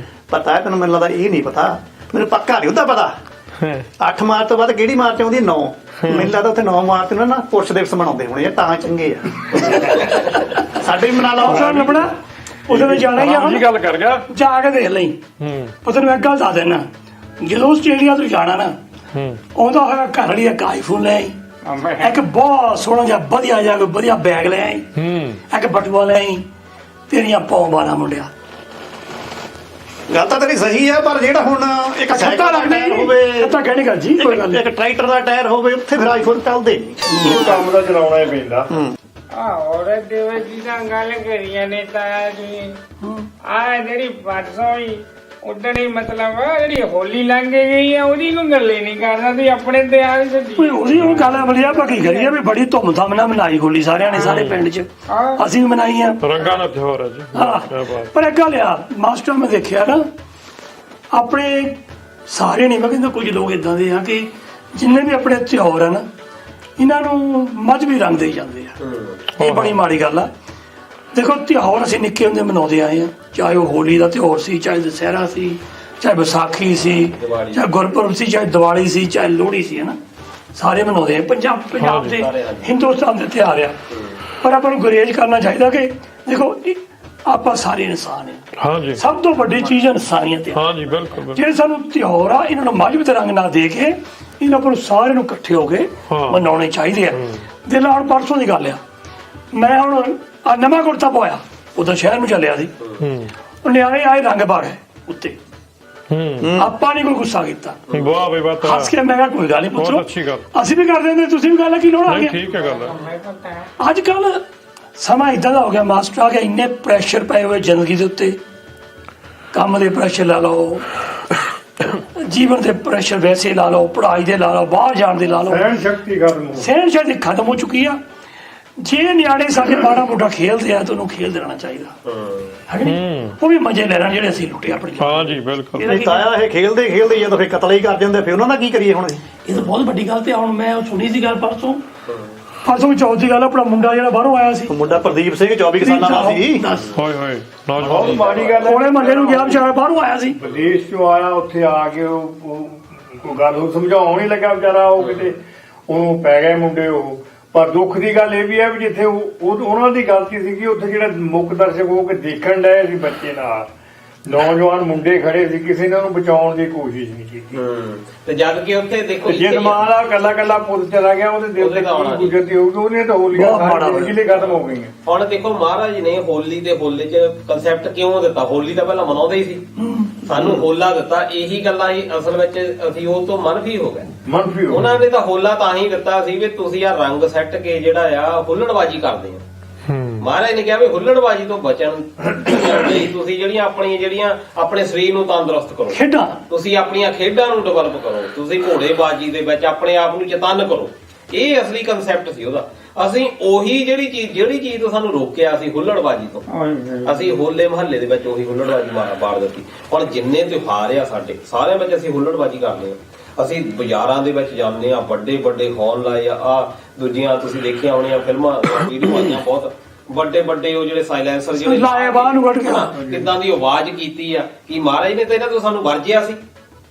ਪਤਾ ਹੈ ਤੈਨੂੰ ਮੈਨੂੰ ਲੱਗਦਾ ਇਹ ਨਹੀਂ ਪਤਾ ਮੈਨੂੰ ਪੱਕਾ ਨਹੀਂ ਉਹਦਾ ਪਤਾ 8 ਮਾਰਚ ਤੋਂ ਬਾਅਦ ਕਿਹੜੀ ਮਾਰਚ ਆਉਂਦੀ 9 ਮੈਨੂੰ ਲੱਗਦਾ ਉੱਥੇ 9 ਮਾਰਚ ਨੂੰ ਨਾ ਪੁਰਸ਼ ਦਿਵਸ ਮਨਾਉਂਦੇ ਹੋਣੇ ਆ ਤਾਂ ਚੰਗੇ ਆ ਸਾਡੇ ਵੀ ਮਨਾ ਲਓ ਲੱਭਣਾ ਉਹਦੇ ਵਿੱਚ ਜਾਣਾ ਹੀ ਆ ਗੱਲ ਕਰ ਗਿਆ ਜਾ ਕੇ ਦੇਖ ਲਈ ਪਤਾ ਮੈਂ ਗੱਲ ਦੱਸ ਦੇਣਾ ਜਦੋਂ ਆਸਟ੍ਰੇਲੀਆ ਤੋਂ ਜਾਣਾ ਨਾ ਆਉਂਦਾ ਹੋਇਆ ਘਰ ਵਾਲੀ ਇੱਕ ਆਈਫੋਨ ਲੈ ਆਈ ਇੱਕ ਬਹੁਤ ਸੋਹਣਾ ਜਿਹਾ ਵਧੀਆ ਬੈਗ ਲੈ ਆਈ ਇੱਕ ਬਟੂਆ ਲੈ ਆਈ ਤੇਰੀਆਂ ਪੌਂ ਵਾਲਾ ਮੁੰਡਿਆ ਗੱਲ ਤਾਂ ਤੇਰੀ ਸਹੀ ਆ ਪਰ ਜਿਹੜਾ ਹੁਣ ਇੱਕ ਸਾਈਕਲ ਦਾ ਟਾਇਰ ਹੋਵੇ ਤਾਂ ਕਹਿਣੀ ਗੱਲ ਜੀ ਕੋਈ ਗੱਲ ਇੱਕ ਟਰੈਕਟਰ ਦਾ ਟਾਇਰ ਹੋਵੇ ਉੱਥੇ ਫਿਰ ਆਈਫੋਨ ਚੱਲਦੇ ਉਹ ਕੰਮ ਦਾ ਚਲਾਉਣਾ ਹੀ ਪੈਂਦਾ ਔਰਤ ਦੇ ਵਿੱਚ ਜਿਹਦਾ ਗੱਲ ਕਰੀਆਂ ਨੇ ਤਾਇਆ ਜੀ ਆ ਜਿਹੜੀ ਪਰਸੋਂ ਹੀ ਉਦਣੀ ਮਤਲਬ ਜਿਹੜੀ ਹੋਲੀ ਲੰਘ ਗਈ ਆ ਉਹਦੀ ਕੋਈ ਗੱਲ ਹੀ ਨਹੀਂ ਕਰਦਾ ਤੇ ਆਪਣੇ ਤੇ ਆ ਕੋਈ ਉਹਦੀ ਉਹ ਗੱਲ ਬਲਿਆ ਬਾਕੀ ਕਰੀਏ ਵੀ ਬੜੀ ਧੂਮਧਾਮ ਨਾਲ ਮਨਾਈ ਹੋਲੀ ਸਾਰਿਆਂ ਨੇ ਸਾਰੇ ਪਿੰਡ 'ਚ ਅਸੀਂ ਵੀ ਮਨਾਈ ਆ ਰੰਗਾਂ ਦਾ ਤਿਉਹਾਰ ਹੈ ਜੀ ਪਰ ਇੱਕ ਗੱਲ ਆ ਮਾਸਟਰ ਮੈਂ ਦੇਖਿਆ ਨਾ ਆਪਣੇ ਸਾਰੇ ਨਹੀਂ ਮੈਂ ਕਹਿੰਦਾ ਕੁਝ ਲੋਕ ਇਦਾਂ ਦੇ ਆ ਕਿ ਜਿੰਨੇ ਵੀ ਆਪਣੇ ਤਿਉਹਾਰ ਹਨ ਇਹਨਾਂ ਨੂੰ ਮਜ਼ਹਬੀ ਰੰਗ ਦੇ ਜਾਂਦੇ ਆ। ਇਹ ਬੜੀ ਮਾੜੀ ਗੱਲ ਆ। ਦੇਖੋ ਤਿਉਹਾਰ ਅਸੀਂ ਨਿੱਕੇ ਹੁੰਦੇ ਮਨਾਉਂਦੇ ਆਏ ਆ, ਚਾਹੇ ਉਹ ਹੋਲੀ ਦਾ ਤਿਉਹਾਰ ਸੀ, ਚਾਹੇ ਦੁਸਹਿਰਾ ਸੀ, ਚਾਹੇ ਵਿਸਾਖੀ ਸੀ, ਚਾਹੇ ਗੁਰਪੁਰਬ ਸੀ, ਚਾਹੇ ਦੀਵਾਲੀ ਸੀ, ਚਾਹੇ ਲੋਹੜੀ ਸੀ, ਹਨਾ ਸਾਰੇ ਮਨਾਉਂਦੇ ਆ। ਪੰਜਾਬ ਦੇ ਹਿੰਦੁਸਤਾਨ ਦੇ ਤਿਉਹਾਰ ਆ। ਪਰ ਆਪਾਂ ਨੂੰ ਗੁਰੇਜ਼ ਕਰਨਾ ਚਾਹੀਦਾ ਕਿ ਦੇਖੋ ਆਪਾਂ ਸਾਰੇ ਇਨਸਾਨ ਆ। ਹਾਂਜੀ ਸਭ ਤੋਂ ਵੱਡੀ ਚੀਜ਼ ਇਨਸਾਨੀਅਤ ਆ। ਹਾਂਜੀ ਬਿਲਕੁਲ ਜਿਹੜੇ ਸਾਨੂੰ ਤਿਉਹਾਰ ਆ ਇਹਨਾਂ ਨੂੰ ਮਜ਼ਹਬ ਦੇ ਰੰਗ ਨਾ ਦੇ ਕੇ ਇਹਨਾਂ ਨੂੰ ਸਾਰਿਆਂ ਨੂੰ ਇਕੱਠੇ ਹੋ ਕੇ ਮਨਾਉਣੇ ਚਾਹੀਦੇ ਆ। ਦਿਲ ਹੁਣ ਪਰਸੋਂ ਦੀ ਗੱਲ ਆ, ਮੈਂ ਹੁਣ ਆ ਨਵਾਂ ਕੁੜਤਾ ਪਾਇਆ, ਉਦੋਂ ਸ਼ਹਿਰ ਨੂੰ ਚੱਲਿਆ ਸੀ, ਨਿਆਣੇ ਆਏ ਰੰਗ ਪਾ ਗਏ ਉੱਤੇ, ਆਪਾਂ ਨਹੀਂ ਕੋਈ ਗੁੱਸਾ ਕੀਤਾ, ਵਾਹ ਬਈ ਵਾਹ, ਹੱਸ ਕੇ ਮੈਂ ਕਿਹਾ ਕੋਈ ਗੱਲ ਨਹੀਂ ਪੁੱਤਰੋ, ਬਹੁਤ ਅੱਛੀ ਗੱਲ। ਅਸੀਂ ਵੀ ਕਰਦੇ ਹੁੰਦੇ, ਤੁਸੀਂ ਵੀ ਗੱਲ ਹੈ, ਕੀ ਲੋੜ ਆ ਨਹੀਂ ਗਿਆ। ਠੀਕ ਹੈ ਗੱਲ ਹੈ। ਮੈਂ ਪਤਾ ਹੈ ਅੱਜ ਕੱਲ ਸਮਾਂ ਇਦਾਂ ਦਾ ਹੋ ਗਿਆ ਮਾਸਟਰ ਆ ਗਿਆ, ਇੰਨੇ ਪ੍ਰੈਸ਼ਰ ਪਏ ਹੋਏ ਜ਼ਿੰਦਗੀ ਦੇ ਉੱਤੇ, ਕੰਮ ਦੇ ਪ੍ਰੈਸ਼ਰ ਲਾ ਲਓ, ਜੀਵਨ ਦੇ ਪ੍ਰੈਸ਼ਰ ਵੈਸੇ ਲਾ ਲਓ, ਪੜ੍ਹਾਈ ਦੇ ਲਾ ਲਓ, ਬਾਹਰ ਜਾਣ ਦੇ ਲਾ ਲਓ, ਸਹਿਣ ਸ਼ਕਤੀ ਖਤਮ ਹੋ ਸਹਿਣ ਸ਼ਕਤੀ ਖਤਮ ਹੋ ਚੁੱਕੀ ਆ। ਜੇ ਨਿਆਣੇ ਸਾਡੇ ਮਾੜਾ ਮੋਟਾ ਖੇਲਦੇ ਆ ਤਾਂ ਉਹਨੂੰ ਖੇਲਦੇ ਰਹਿਣਾ ਚਾਹੀਦਾ ਹੈ ਨੀ? ਉਹ ਵੀ ਮਜ਼ੇ ਲੈਣਾ ਜਿਹੜੇ ਅਸੀਂ ਲੁੱਟੇ ਆਪਣੀ। ਹਾਂਜੀ ਬਿਲਕੁਲ। ਨਹੀਂ ਤਾਇਆ ਇਹ ਖੇਲਦੇ ਜਾਂ ਤਾਂ ਫਿਰ ਕਤਲ ਹੀ ਕਰ ਜਾਂਦੇ, ਫਿਰ ਉਹਨਾਂ ਦਾ ਕੀ ਕਰੀਏ ਹੁਣ? ਇਹ ਤਾਂ ਬਹੁਤ ਵੱਡੀ ਗੱਲ ਤੇ ਹੁਣ ਮੈਂ ਉਹ ਸੁਣੀ ਸੀ ਗੱਲ ਪਰਸੋਂ ਚੌਥ ਦੀ ਗੱਲ, ਆਪਣਾ ਮੁੰਡਾ ਜਿਹੜਾ ਬਾਹਰੋਂ ਆਇਆ ਸੀ, ਮੁੰਡਾ ਪ੍ਰਦੀਪ ਸਿੰਘ 24 ਸਾਲਾਂ ਦਾ ਸੀ। ਹੋਏ ਹੋਏ ਬਹੁਤ ਨੌਜਵਾਨ ਮਾੜੀ ਗੱਲ ਹੈ। ਉਹਨੇ ਮਹੱਲੇ ਨੂੰ ਗਿਆ, ਵਿਚਾਰਾ ਬਾਹਰੋਂ ਆਇਆ ਸੀ, ਵਿਦੇਸ਼ ਚੋਂ ਆਇਆ, ਉੱਥੇ ਆ ਕੇ ਉਹ ਗੱਲ ਨੂੰ ਸਮਝਾਉਣ ਹੀ ਲੱਗਾ ਵਿਚਾਰਾ, ਉਹ ਕਿਤੇ ਉਹਨੂੰ ਪੈ ਗਏ ਮੁੰਡੇ ਉਹ। ਪਰ ਦੁੱਖ ਦੀ ਗੱਲ ਇਹ ਵੀ ਹੈ ਵੀ ਜਿੱਥੇ ਉਹਨਾਂ ਦੀ ਗਲਤੀ ਸੀਗੀ, ਉੱਥੇ ਜਿਹੜਾ ਮੁੱਖ ਦਰਸ਼ਕ ਹੋ ਕੇ ਦੇਖਣ ਡਏ ਸੀ ਬੱਚੇ ਨਾਲ, ਨੌਜਵਾਨ ਮੁੰਡੇ ਖੜੇ ਸੀ, ਕਿਸੇ ਨੇ ਉਹਨੂੰ ਬਚਾਉਣ ਦੀ ਕੋਸ਼ਿਸ਼ ਨਹੀਂ ਕੀਤੀ। ਤੇ ਜਦ ਕਿ ਉੱਥੇ ਦੇਖੋ ਜੇ ਦਿਮਾਗ ਦਾ ਕੱਲਾ ਪੁੱਤ ਚਲਾ ਗਿਆ, ਉਹਦੇ ਦਿਲ ਤੇ ਕੀ ਗੁਜ਼ਰਦੀ ਹੋਊਗੀ, ਉਹਨੇ ਤਾਂ ਹੋਲੀਆਂ ਸਾਰੀਆਂ ਜ਼ਿਲ੍ਹੇ ਖਤਮ ਹੋ ਗਈਆਂ। ਹੁਣ ਦੇਖੋ ਮਹਾਰਾਜ ਨੇ ਹੋਲੀ ਤੇ ਹੋਲੇ 'ਚ ਕਨਸੈਪਟ ਕਿਉਂ ਦਿੱਤਾ? ਹੋਲੀ ਤਾਂ ਪਹਿਲਾਂ ਮਨਾਉਂਦੇ ਹੀ ਸੀ, ਸਾਨੂੰ ਹੋਲਾ ਦਿੱਤਾ। ਇਹੀ ਗੱਲਾਂ ਹੀ ਅਸਲ ਵਿੱਚ ਅਸੀਂ ਉਹ ਤੋਂ ਮਨਫੀ ਹੋ ਗਏ। ਮੰਨਫੀ ਹੋ ਉਹਨਾਂ ਨੇ ਤਾਂ ਹੋਲਾ ਤਾਂ ਹੀ ਦਿੱਤਾ ਸੀ ਵੀ ਤੁਸੀਂ ਆ ਰੰਗ ਸੱਟ ਕੇ ਜਿਹੜਾ ਆ ਹੁੱਲੜਬਾਜੀ ਕਰਦੇ ਆ। ਮਹਾਰਾਜ ਨੇ ਕਿਹਾ ਵੀ ਹੁੱਲੜਬਾਜੀ ਤੋਂ ਬਚਣ ਲਈ ਤੁਸੀਂ ਜਿਹੜੀਆਂ ਆਪਣੇ ਸਰੀਰ ਨੂੰ ਤੰਦਰੁਸਤ ਕਰੋ, ਖੇਡਾਂ ਤੁਸੀਂ ਆਪਣੀਆਂ ਖੇਡਾਂ ਨੂੰ ਡਿਵੈਲਪ ਕਰੋ, ਤੁਸੀਂ ਘੋੜੇਬਾਜੀ ਦੇ ਵਿੱਚ ਆਪਣੇ ਆਪ ਨੂੰ ਚਤੰਨ ਕਰੋ। ਇਹ ਅਸਲੀ ਕਨਸੈਪਟ ਸੀ ਉਹਦਾ। ਅਸੀਂ ਉਹੀ ਜਿਹੜੀ ਚੀਜ਼ ਤੋਂ ਸਾਨੂੰ ਰੋਕਿਆ ਸੀ ਹੁੱਲੜਬਾਜੀ ਤੋਂ, ਅਸੀਂ ਹੋਲੇ ਮਹੱਲੇ ਦੇ ਵਿੱਚ ਉਹੀ ਹੁੱਲੜਬਾਜੀ ਮਾਰ ਦਿੱਤੀ। ਹੁਣ ਜਿੰਨੇ ਤਿਉਹਾਰ ਆ ਸਾਡੇ ਸਾਰਿਆਂ ਵਿੱਚ ਅਸੀਂ ਹੁੱਲੜਬਾਜੀ ਕਰਦੇ ਆ। ਅਸੀਂ ਬਾਜ਼ਾਰਾਂ ਦੇ ਵਿੱਚ ਜਾਂਦੇ ਆ, ਵੱਡੇ ਹੌਲ ਲਾਏ ਆ ਦੂਜੀਆਂ ਤੁਸੀਂ ਦੇਖੀਆਂ ਹੋਣੀਆਂ ਫਿਲਮਾਂ ਵੀਡੀਓ ਆਈਆਂ, ਬਹੁਤ ਵੱਡੇ ਉਹ ਜਿਹੜੇ ਸਾਇਲੈਂਸਰ ਜਿਹੜੇ ਲਾਏ ਬਾਹਰ ਨੂੰ ਕੱਢ ਕੇ ਕਿੱਦਾਂ ਦੀ ਆਵਾਜ਼ ਕੀਤੀ ਆ। ਕਿ ਮਹਾਰਾਜ ਨੇ ਤਾਂ ਇਹਨਾਂ ਤੋਂ ਸਾਨੂੰ ਵਰਜਿਆ ਸੀ।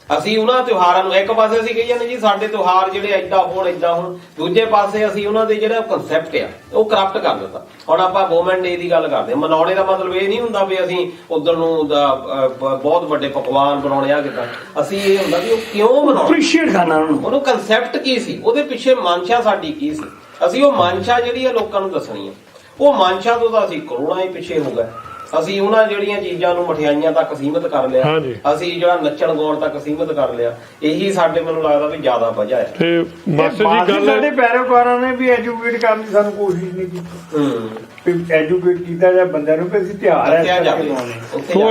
ਅਸੀਂ ਉਹਨਾਂ ਤਿਉਹਾਰਾਂ ਨੂੰ ਇੱਕ ਪਾਸੇ ਅਸੀਂ ਕਹੀ ਜਾਂਦੇ ਜੀ ਸਾਡੇ ਤਿਉਹਾਰ ਜਿਹੜੇ ਏਦਾਂ ਹੋਣ, ਦੂਜੇ ਪਾਸੇ ਅਸੀਂ ਉਹਨਾਂ ਦੇ ਜਿਹੜਾ ਕਨਸੈਪਟ ਆ ਉਹ ਕਰਪਟ ਕਰ ਦਿੱਤਾ। ਹੁਣ ਆਪਾਂ ਵੂਮਨ ਡੇ ਦੀ ਗੱਲ ਕਰਦੇ ਹਾਂ, ਮਨਾਉਣੇ ਦਾ ਮਤਲਬ ਇਹ ਨਹੀਂ ਹੁੰਦਾ ਵੀ ਅਸੀਂ ਉਦੋਂ ਨੂੰ ਬਹੁਤ ਵੱਡੇ ਪਕਵਾਨ ਬਣਾਉਣੇ ਆ ਕਿੱਦਾਂ। ਅਸੀਂ ਇਹ ਹੁੰਦਾ ਵੀ ਉਹ ਕਿਉਂ ਬਣਾਉਣਾ, ਅਪਰੀਸ਼ੀਏਟ ਕਰਨਾ ਉਹਨੂੰ ਕਨਸੈਪਟ ਕੀ ਸੀ, ਉਹਦੇ ਪਿੱਛੇ ਮਨਸ਼ਾ ਸਾਡੀ ਕੀ ਸੀ। ਅਸੀਂ ਉਹ ਮਨਸ਼ਾ ਜਿਹੜੀ ਆ ਲੋਕਾਂ ਨੂੰ ਦੱਸਣੀ ਆ। ਉਹ ਮਨਸ਼ਾ ਤੋਂ ਤਾਂ ਅਸੀਂ ਕਰੋੜਾਂ ਹੀ ਪਿੱਛੇ ਹੋ ਗਏ। ਅਸੀਂ ਉਹਨਾਂ ਜਿਹੜੀਆਂ ਚੀਜ਼ਾਂ ਨੂੰ ਮਠਿਆਈਆਂ ਤੱਕ ਸੀਮਿਤ ਕਰ ਲਿਆ, ਅਸੀਂ ਜਿਹੜਾ ਨੱਚਣ ਗਾਉਣ ਤੱਕ ਸੀਮਿਤ ਕਰ ਲਿਆ। ਇਹੀ ਸਾਡੇ ਮੈਨੂੰ ਲੱਗਦਾ ਵੀ ਜ਼ਿਆਦਾ ਵਜ੍ਹਾ ਹੈ। ਤੇ ਬਸ ਜੀ ਗੱਲ ਸਾਡੇ ਪੈਰੋਕਾਰਾਂ ਨੇ ਵੀ ਐਜੂਕੇਟ ਕਰਨ ਦੀ ਸਾਨੂੰ ਕੋਸ਼ਿਸ਼ ਨਹੀਂ ਕੀਤੀ। ਐਜੂਕੇਟ ਕੀਤਾ ਜਾਂ ਬੰਦਿਆਂ ਨੂੰ ਕਿ ਅਸੀਂ ਤਿਉਹਾਰ ਹੈ,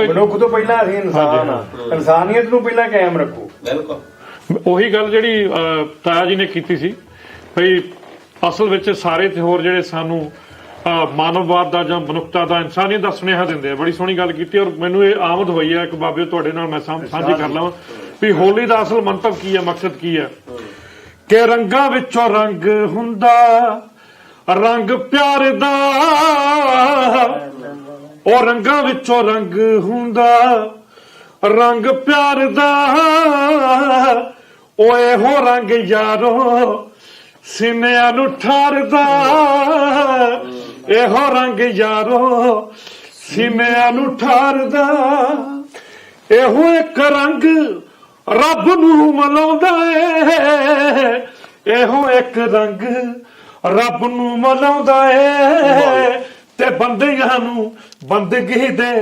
ਮਨੁੱਖ ਤੋਂ ਪਹਿਲਾਂ ਅਸੀਂ ਇਨਸਾਨ ਆ, ਇਨਸਾਨੀਅਤ ਨੂੰ ਪਹਿਲਾਂ ਕਾਇਮ ਰੱਖੋ। ਬਿਲਕੁਲ ਉਹੀ ਗੱਲ ਜਿਹੜੀ ਤਾਇਆ ਜੀ ਨੇ ਕੀਤੀ ਸੀ ਭਈ ਅਸਲ ਵਿੱਚ ਸਾਰੇ ਤਿਉਹਾਰ ਜਿਹੜੇ ਸਾਨੂੰ ਮਾਨਵਵਾਦ ਦਾ ਜਾਂ ਮਨੁੱਖਤਾ ਦਾ, ਇਨਸਾਨੀਅਤ ਦਾ ਸੁਨੇਹਾ ਦਿੰਦੇ ਆ। ਬੜੀ ਸੋਹਣੀ ਗੱਲ ਕੀਤੀ। ਔਰ ਮੈਨੂੰ ਇਹ ਆਮਦ ਹੋਈ ਹੈ ਇੱਕ ਬਾਬੇ ਤੁਹਾਡੇ ਨਾਲ ਮੈਂ ਸਾਂਝੀ ਕਰ ਲਵਾਂ ਵੀ ਹੋਲੀ ਦਾ ਅਸਲ ਮੰਤਵ ਕੀ ਹੈ, ਮਕਸਦ ਕੀ ਹੈ। ਕਿ ਰੰਗਾਂ ਵਿੱਚੋਂ ਰੰਗ ਹੁੰਦਾ, ਰੰਗ ਪਿਆਰ ਦਾ, ਉਹ ਰੰਗਾਂ ਵਿੱਚੋਂ ਰੰਗ ਹੁੰਦਾ, ਰੰਗ ਪਿਆਰ ਦਾ, ਉਹ ਇਹੋ ਰੰਗ ਯਾਰੋ ਸੀਨਿਆਂ ਨੂੰ ਠਾਰਦਾ, ਇਹੋ ਰੰਗ ਯਾਰੋ ਸੀਨਿਆਂ ਨੂੰ ਠਾਰਦਾ, ਇਹੋ ਇੱਕ ਰੰਗ ਰੱਬ ਨੂੰ ਮਨਾਉਂਦਾ ਏ, ਇਹੋ ਇੱਕ ਰੰਗ ਰੱਬ ਨੂੰ ਮਨਾਉਂਦਾ ਏ, ਤੇ ਬੰਦਿਆਂ ਨੂੰ ਬੰਦਗੀ ਦੇ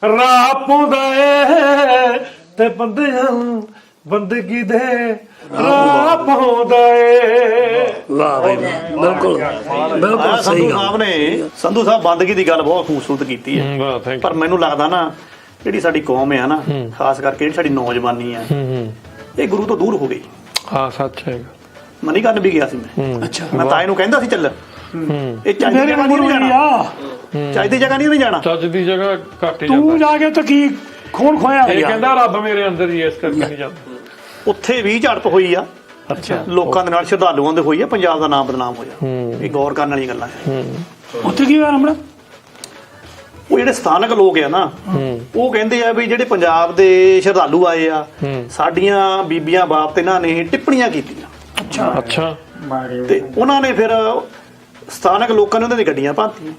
ਰਾਹ ਪਾਉਂਦਾ ਏ, ਤੇ ਬੰਦਿਆਂ ਨੂੰ ਬੰਦਗੀ ਦੇ ਰਾਹ ਪਾਉਂਦਾ ਏ। ਵਾਹ ਬਈ ਬਿਲਕੁਲ ਸਹੀ ਗੱਲ। ਸੰਧੂ ਸਾਹਿਬ ਬੰਦਗੀ ਦੀ ਗੱਲ ਬਹੁਤ ਖੂਬਸੂਰਤ ਕੀਤੀ ਹੈ। ਪਰ ਮੈਨੂੰ ਲੱਗਦਾ ਨਾ ਜਿਹੜੀ ਸਾਡੀ ਕੌਮ ਹੈ ਨਾ, ਖਾਸ ਕਰਕੇ ਜਿਹੜੀ ਸਾਡੀ ਨੌਜਵਾਨੀ ਹੈ, ਇਹ ਗੁਰੂ ਤੋਂ ਦੂਰ ਹੋ ਗਈ। ਹਾਂ ਸੱਚ ਹੈ। ਮਨੀ ਕਰਨ ਵੀ ਗਿਆ ਸੀ ਮੈਂ। ਅੱਛਾ, ਮੈਂ ਤਾਏ ਨੂੰ ਕਹਿੰਦਾ ਸੀ ਚੱਲ, ਇਹ ਚੱਜ ਦੀ ਜਗ੍ਹਾ ਨਹੀਂ ਜਾਣਾ, ਚੱਜ ਦੀ ਜਗ੍ਹਾ ਨਹੀਂ ਜਾਣਾ, ਚੱਜ ਦੀ ਜਗ੍ਹਾ ਘੱਟ ਹੀ ਤੂੰ ਜਾ ਕੇ ਤਾਂ ਕੀ ਖੋਇਆ। ਇਹ ਕਹਿੰਦਾ ਰੱਬ ਮੇਰੇ ਅੰਦਰ ਹੀ, ਇਸ ਕਰਕੇ ਨਹੀਂ ਜਾਂਦਾ। ਉੱਥੇ ਵੀ ਝੜਪ ਹੋਈ ਆ, ਅੱਛਾ ਲੋਕਾਂ ਦੇ ਨਾਲ ਸ਼ਰਧਾਲੂਆਂ ਦੇ ਹੋਈ ਆ, ਪੰਜਾਬ ਦਾ ਨਾਮ ਬਦਨਾਮ ਹੋਇਆ। ਇਹ ਗੌਰ ਕਰਨ ਵਾਲੀਆਂ ਗੱਲਾਂ ਹੈ। ਉੱਥੇ ਕੀ ਹੋਇਆ ਰਮਣਾ? ਉਹ ਜਿਹੜੇ ਸਥਾਨਕ ਲੋਕ ਆ ਨਾ, ਉਹ ਕਹਿੰਦੇ ਆ ਵੀ ਜਿਹੜੇ ਪੰਜਾਬ ਦੇ ਸ਼ਰਧਾਲੂ ਆਏ ਆ, ਸਾਡੀਆਂ ਬੀਬੀਆਂ ਬਾਪ ਤੇ ਇਹਨਾਂ ਨੇ ਟਿੱਪਣੀਆਂ ਕੀਤੀਆਂ। ਅੱਛਾ ਤੇ ਉਹਨਾਂ ਨੇ ਫਿਰ ਸਥਾਨਕ ਲੋਕਾਂ ਨੇ ਉਹਨਾਂ ਦੀਆਂ ਗੱਡੀਆਂ ਭੰਨਤੀਆਂ।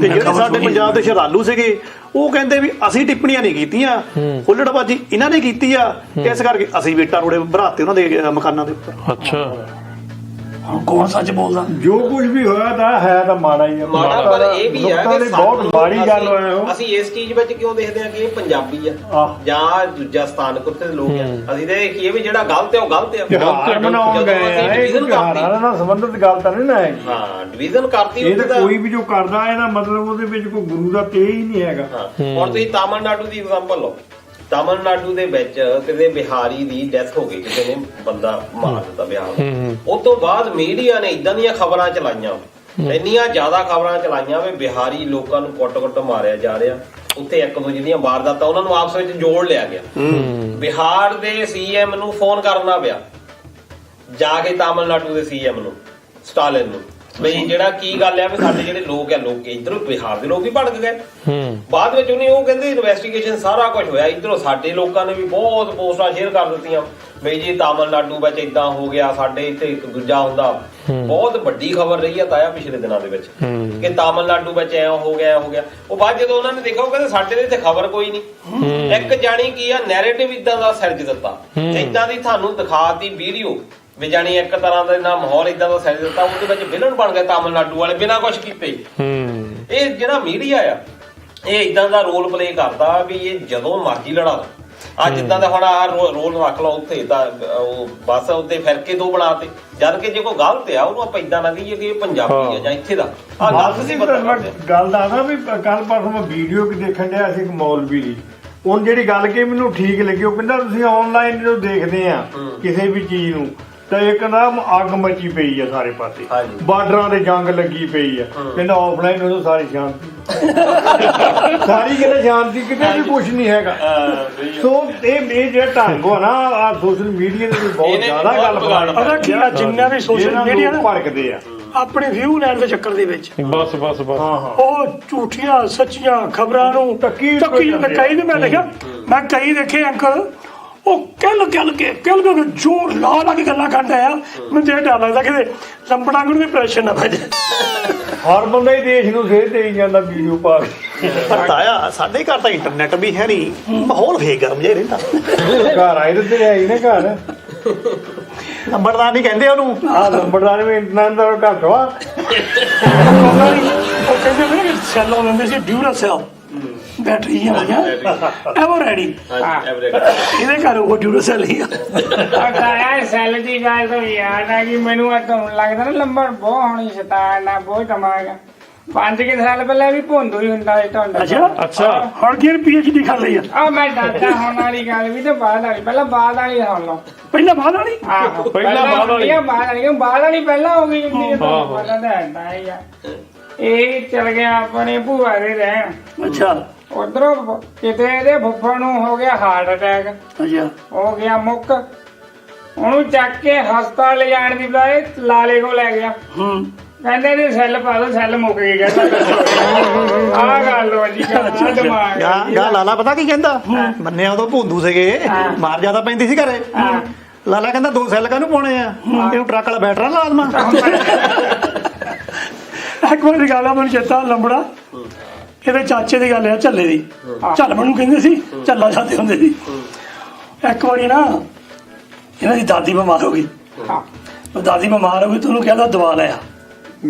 ਤੇ ਜਿਹੜੇ ਸਾਡੇ ਪੰਜਾਬ ਦੇ ਸ਼ਰਧਾਲੂ ਸੀਗੇ ਉਹ ਕਹਿੰਦੇ ਵੀ ਅਸੀਂ ਟਿੱਪਣੀਆਂ ਨਹੀਂ ਕੀਤੀਆਂ, ਹੁੱਲੜਬਾਜੀ ਇਹਨਾਂ ਨੇ ਕੀਤੀ ਆ, ਇਸ ਕਰਕੇ ਅਸੀਂ ਵੀ ਇੱਟਾਂ ਰੋੜੇ ਭਰਾਤੇ ਉਹਨਾਂ ਦੇ ਮਕਾਨਾਂ ਦੇ ਉੱਪਰ। ਅੱਛਾ ਹੁਣ ਕੌਣ ਸੱਚ ਬੋਲਦਾ? ਜੋ ਕੁਝ ਵੀ ਹੋਇਆ ਤਾਂ ਹੈ ਤਾਂ ਮਾੜਾ ਹੀ ਆ। ਮਾੜਾ ਪਰ ਇਹ ਵੀ ਆ ਲੋਕਾਂ ਕਿ ਦੀ ਬਹੁਤ ਮਾੜੀ ਗੱਲ ਹੋਇਆ ਉਹ। ਅਸੀਂ ਇਸ ਚੀਜ਼ ਵਿੱਚ ਕਿਉਂ ਦੇਖਦੇ ਆ ਕਿ ਇਹ ਪੰਜਾਬੀ ਆ ਆਹ। ਜਾਂ ਦੂਜਾ ਸਥਾਨਕ ਉੱਥੇ ਦੇ ਲੋਕ ਆ, ਅਸੀਂ ਤਾਂ ਦੇਖੀਏ ਵੀ ਜਿਹੜਾ ਗਲਤ ਹੈ ਉਹ ਗਲਤ ਆ। ਤਿਉਹਾਰ ਮਨਾਉਣ ਜਦੋਂ ਗਏ ਅਸੀਂ ਆ, ਇਹ division ਤਿਉਹਾਰਾਂ ਨਾਲ ਸੰਬੰਧਿਤ ਗੱਲ ਤਾਂ ਨਹੀਂ ਨਾ ਹੈਗੀ। ਹਾਂ ਡਿਵੀਜ਼ਨ ਕਰਤੀ ਇਹ ਉੱਥੇ ਤਾਂ ਤਾਂ ਕੋਈ ਵੀ ਜੋ ਕਰਦਾ ਇਹਦਾ ਮਤਲਬ ਉਹਦੇ ਵਿੱਚ ਕੋਈ ਗੁਰੂ ਦਾ ਤੇ ਹੀ ਨਹੀਂ ਹੈਗਾ। ਹਾਂ ਹੁਣ ਤੁਸੀਂ ਤਾਮਿਲਨਾਡੂ ਦੀ ਐਗਜ਼ਾਮਪਲ ਲਓ। ਤਾਮਿਲਨਾਡੂ ਦੇ ਵਿੱਚ ਕਿਤੇ ਬਿਹਾਰੀ ਦੀ ਡੈਥ ਹੋ ਗਈ, ਕਿਸੇ ਨੇ ਬੰਦਾ ਮਾਰ ਦਿੱਤਾ ਬਿਹਾਰ ਉਸ ਤੋਂ ਬਾਅਦ ਮੀਡੀਆ ਨੇ ਇਦਾਂ ਦੀਆਂ ਖਬਰਾਂ ਚਲਾਈਆਂ, ਇੰਨੀਆਂ ਜ਼ਿਆਦਾ ਖਬਰਾਂ ਚਲਾਈਆਂ ਵੀ ਬਿਹਾਰੀ ਲੋਕਾਂ ਨੂੰ ਕੁੱਟ-ਕੁੱਟ ਮਾਰਿਆ ਜਾ ਰਿਹਾ। ਉੱਥੇ ਇੱਕ ਦੂਜੇ ਦੀਆਂ ਵਾਰਦਾਤਾਂ, ਉਹਨਾਂ ਨੂੰ ਆਪਸ ਵਿੱਚ ਜੋੜ ਲਿਆ ਗਿਆ। ਬਿਹਾਰ ਦੇ ਸੀਐਮ ਨੂੰ ਫੋਨ ਕਰਨਾ ਪਿਆ ਜਾ ਕੇ ਤਾਮਿਲਨਾਡੂ ਦੇ ਸੀਐਮ ਨੂੰ, ਸਟਾਲਿਨ ਨੂੰ, ਬਈ ਜਿਹੜਾ ਕੀ ਗੱਲ ਆ ਵੀ ਸਾਡੇ ਜਿਹੜੇ ਲੋਕ ਆ, ਲੋਕ ਇੱਧਰੋਂ ਬਿਹਾਰ ਦੇ ਲੋਕ ਵੀ ਭੜਕ ਗਏ। ਬਾਅਦ ਵਿੱਚ ਉਹਨੇ ਉਹ ਕਹਿੰਦੇ ਇਨਵੈਸਟੀਗੇਸ਼ਨ ਸਾਰਾ ਕੁਝ ਹੋਇਆ, ਇੱਧਰੋਂ ਸਾਡੇ ਲੋਕਾਂ ਨੇ ਵੀ ਬਹੁਤ ਪੋਸਟਾਂ ਸ਼ੇਅਰ ਕਰ ਦਿੱਤੀਆਂ ਬਈ ਜੀ ਤਾਮਿਲਨਾਡੂ ਵਿੱਚ ਏਦਾਂ ਹੋ ਗਿਆ, ਸਾਡੇ ਇੱਥੇ ਇੱਕ ਦੂਜਾ ਹੁੰਦਾ। ਬਹੁਤ ਵੱਡੀ ਖਬਰ ਰਹੀ ਆ ਤਾਇਆ ਪਿਛਲੇ ਦਿਨਾਂ ਦੇ ਵਿੱਚ ਕਿ ਤਾਮਿਲਨਾਡੂ ਵਿੱਚ ਐ ਹੋ ਗਿਆ ਹੋ ਗਿਆ। ਉਹ ਬਾਅਦ ਜਦੋਂ ਉਹਨਾਂ ਨੇ ਦੇਖਿਆ ਉਹ ਕਹਿੰਦੇ ਸਾਡੇ ਦੇ ਇੱਥੇ ਖਬਰ ਕੋਈ ਨਹੀਂ। ਇੱਕ ਜਾਣੀ ਕੀ ਆ ਨੈਰੇਟਿਵ ਇਦਾਂ ਦਾ ਸਿਰਜ ਦਿੱਤਾ, ਏਦਾਂ ਦੀ ਤੁਹਾਨੂੰ ਦਿਖਾਤੀ ਵੀਡੀਓ ਵੀ ਜਾਣੀ ਇੱਕ ਤਰ੍ਹਾਂ ਦਾ ਨਾ ਮਾਹੌਲ ਇਦਾਂ ਦਾ ਸਿਰਜ ਦਿੱਤਾ, ਉਹਦੇ ਵਿੱਚ ਵਿਲਨ ਬਣ ਗਏ ਤਾਮਿਲਨਾਡੂ ਵਾਲੇ ਬਿਨਾਂ ਕੁਝ ਕੀਤੇ। ਇਹ ਜਿਹੜਾ ਮੀਡੀਆ ਆ ਇਹ ਇਦਾਂ ਦਾ ਰੋਲ ਪਲੇ ਕਰਦਾ ਵੀ ਇਹ ਜਦੋਂ ਮਰਜ਼ੀ ਲੜਾ ਅੱਜ ਜਿੱਦਾਂ ਦਾ ਹੁਣ ਆਹ ਰੋਲ ਰੱਖ ਲਓ ਉੱਥੇ ਤਾਂ ਉਹ ਬਸ ਉੱਤੇ ਫਿਰਕੇ ਦੋ ਬਣਾਤੇ, ਜਦ ਕਿ ਜੇ ਕੋਈ ਗਲਤ ਆ ਉਹਨੂੰ ਆਪਾਂ ਇਦਾਂ ਨਾ ਕਹੀਏ ਕਿ ਇਹ ਪੰਜਾਬੀ ਆ ਜਾਂ ਇੱਥੇ ਦਾ ਆਹ ਗਲਤ ਸੀ। ਗੱਲ ਦਾ ਨਾ ਵੀ ਕੱਲ ਪਰਸੋਂ ਮੈਂ ਵੀਡੀਓ ਕਿ ਦੇਖਣ ਡਿਆ ਸੀ ਇੱਕ ਮੌਲਵੀ ਦੀ, ਉਹ ਜਿਹੜੀ ਗੱਲ ਕਿ ਮੈਨੂੰ ਠੀਕ ਲੱਗੀ, ਉਹ ਕਹਿੰਦਾ ਤੁਸੀਂ ਆਨਲਾਈਨ ਜਦੋਂ ਦੇਖਦੇ ਆ ਕਿਸੇ ਵੀ ਚੀਜ਼ ਨੂੰ ਤਾਂ ਇੱਕ ਨਾ ਅੱਗ ਮਚੀ ਪਈ ਆ ਸਾਰੇ ਪਾਸੇ, ਬਾਰਡਰਾਂ ਤੇ ਜੰਗ ਲੱਗੀ ਪਈ ਆ। ਕਹਿੰਦਾ ਆਫਲਾਈਨ ਉਦੋਂ ਸਾਰੀ ਸ਼ਾਂਤੀ ਸਾਰੀ ਕਿਤੇ ਸ਼ਾਂਤੀ, ਕਿਤੇ ਵੀ ਕੁਝ ਨਹੀਂ ਹੈਗਾ। ਸੋ ਇਹ ਜਿਹੜਾ ਢੰਗ ਆ ਨਾ ਆ ਸੋਸ਼ਲ ਮੀਡੀਆ ਦੇ ਬਹੁਤ ਜ਼ਿਆਦਾ ਗੱਲ ਪਤਾ ਕੀ ਆ, ਜਿੰਨਾ ਵੀ ਸੋਸ਼ਲ ਮੀਡੀਆ ਭੜਕਦੇ ਆ ਆਪਣੇ ਵਿਊ ਲੈਣ ਦੇ ਚੱਕਰ ਦੇ ਵਿੱਚ ਬਸ ਉਹ ਝੂਠੀਆਂ ਸੱਚੀਆਂ ਖਬਰਾਂ ਨੂੰ ਟੱਕੀ ਕਈ ਨੇ ਮੈਂ ਦੇਖਿਆ, ਮੈਂ ਕਈ ਦੇਖੇ ਅੰਕਲ ਉਹ ਕਿਲ ਕੇ ਜ਼ੋਰ ਲਾ ਕੇ ਗੱਲਾਂ ਕਰਦਾ ਆ। ਮੈਨੂੰ ਤੇ ਡਰ ਲੱਗਦਾ ਕਿ ਲੰਬੜਾਂ ਨੂੰ ਵੀ ਪ੍ਰੈਸ਼ਰ ਨਾ ਪੈ ਜਾਏ। ਹਰ ਬੰਦਾ ਹੀ ਦੇਸ਼ ਨੂੰ ਸੇਧ ਦੇਈ ਜਾਂਦਾ ਵੀਡੀਓ ਪਾ ਕੇ। ਪਰ ਤਾਇਆ ਸਾਡੇ ਘਰ ਤਾਂ ਇੰਟਰਨੈਟ ਵੀ ਹੈ ਨਹੀਂ, ਮਾਹੌਲ ਫੇਕ ਗਰਮ ਜਿਹਾ ਰਹਿੰਦਾ। ਘਰ ਆਏ ਤੇ ਆਈ ਨਾ ਘਰ ਨੰਬਰਦਾਰ ਨਹੀਂ ਕਹਿੰਦੇ ਉਹਨੂੰ, ਆਹ ਨੰਬਰਦਾਰ ਵੀ ਇੰਟਰਨੈਟ ਦਾ ਘੱਟ ਵਾ। ਉਹ ਕਹਿੰਦੇ ਨੇ ਸੈੱਲ ਆਉਂਦੇ ਸੀ ਡਿਊਰਾ ਸੈੱਲ ਬੈਟਰੀ ਐਵਰ ਰੈਡੀ, ਇਹਦੇ ਘਰ ਉਹ ਡਿਊਰਾ ਸੈੱਲ ਹੀ ਆ। ਸੈੱਲ ਦੀ ਗੱਲ ਤੋਂ ਯਾਦ ਆ ਗਈ ਮੈਨੂੰ, ਲੱਗਦਾ ਨਾ ਲੰਬੜ ਬਹੁਤ ਹੋਣੀ ਸ਼ੈਤਾਨ ਆ, ਬਹੁਤ ਦਿਮਾਗ ਆ। 5 ਸਾਲ ਪਹਿਲਾਂ ਵੀ ਭੁੰਦੂ ਹੀ ਹੁੰਦਾ ਸੀ ਤੁਹਾਡਾ। ਅੱਛਾ ਹੁਣ ਕੀ PhD ਕਰ ਲਈ ਆ? ਆ ਮੈਂ ਦਾਦਾ ਹੋਣ ਵਾਲੀ ਗੱਲ ਵੀ ਤੇ ਬਾਅਦ ਵਾਲੀ, ਪਹਿਲਾਂ ਬਾਅਦ ਵਾਲੀ ਸੁਣ ਲਓ। ਪਹਿਲਾਂ ਬਾਅਦ ਵਾਲੀ? ਆਹੋ ਪਹਿਲਾਂ ਬਾਅਦ ਵਾਲੀ ਪਹਿਲਾਂ ਹੋ ਗਈ ਹੁੰਦੀ ਹੈ, ਤੁਹਾਨੂੰ ਪਤਾ ਤਾਂ ਏਦਾਂ ਹੀ ਆ। ਇਹ ਚਲ ਗਿਆ ਆਪਣੇ ਭੂਆ ਦੇ ਰਹਿਣ। ਅੱਛਾ ਉਧਰੋਂ ਕਿਤੇ ਇਹਦੇ ਫੁੱਫੜ ਨੂੰ ਹੋ ਗਿਆ ਹਾਰਟ ਅਟੈਕ, ਅੱਛਾ ਹੋ ਗਿਆ ਮੁੱਕ। ਉਹਨੂੰ ਚੱਕ ਕੇ ਹਸਪਤਾਲ ਲਿਜਾਣ ਦੀ ਬਜਾਏ ਲਾਲੇ ਕੋਲ ਲੈ ਗਿਆ। ਕਹਿੰਦੇ ਨੇ ਸੈੱਲ ਪਾ ਦੋ, ਸੈੱਲ ਮੁੱਕ ਗਏ। ਕਹਿੰਦਾ ਆਹ ਗੱਲ ਹੋ ਜੀ ਦਿਮਾਗ ਗਾ ਲਾਲਾ ਪਤਾ ਕੀ ਕਹਿੰਦਾ, ਮੰਨਿਆ ਉਦੋਂ ਭੁੰਦੂ ਸੀਗੇ, ਮਾਰ ਜਿਆਦਾ ਪੈਂਦੀ ਸੀ ਘਰੇ। ਲਾਲਾ ਕਹਿੰਦਾ 2 ਸੈੱਲ ਕਾਹਨੂੰ ਪਾਉਣੇ ਆ, ਇਹਨੂੰ ਟਰੱਕ ਵਾਲਾ ਬੈਟਰਾ ਲਾ ਦੇਵਾਂ। ਇੱਕ ਵਾਰ ਦੀ ਗੱਲ ਆ, ਮੈਨੂੰ ਚੇਤਾ ਲੰਬੜਾ ਇਹਦੇ ਚਾਚੇ ਦੀ ਗੱਲ ਆ, ਝੱਲੇ ਦੀ। ਝੱਲ ਮੈਨੂੰ ਕਹਿੰਦੇ ਸੀ, ਝੱਲਾ ਜਾਂਦੇ ਹੁੰਦੇ ਸੀ। ਇੱਕ ਵਾਰੀ ਨਾ ਇਹਨਾਂ ਦੀ ਦਾਦੀ ਬਿਮਾਰ ਹੋ ਗਈ। ਦਾਦੀ ਬਿਮਾਰ ਹੋ ਗਈ ਤੇ ਉਹਨੂੰ ਕਹਿੰਦਾ ਦਵਾ ਲੈ ਆ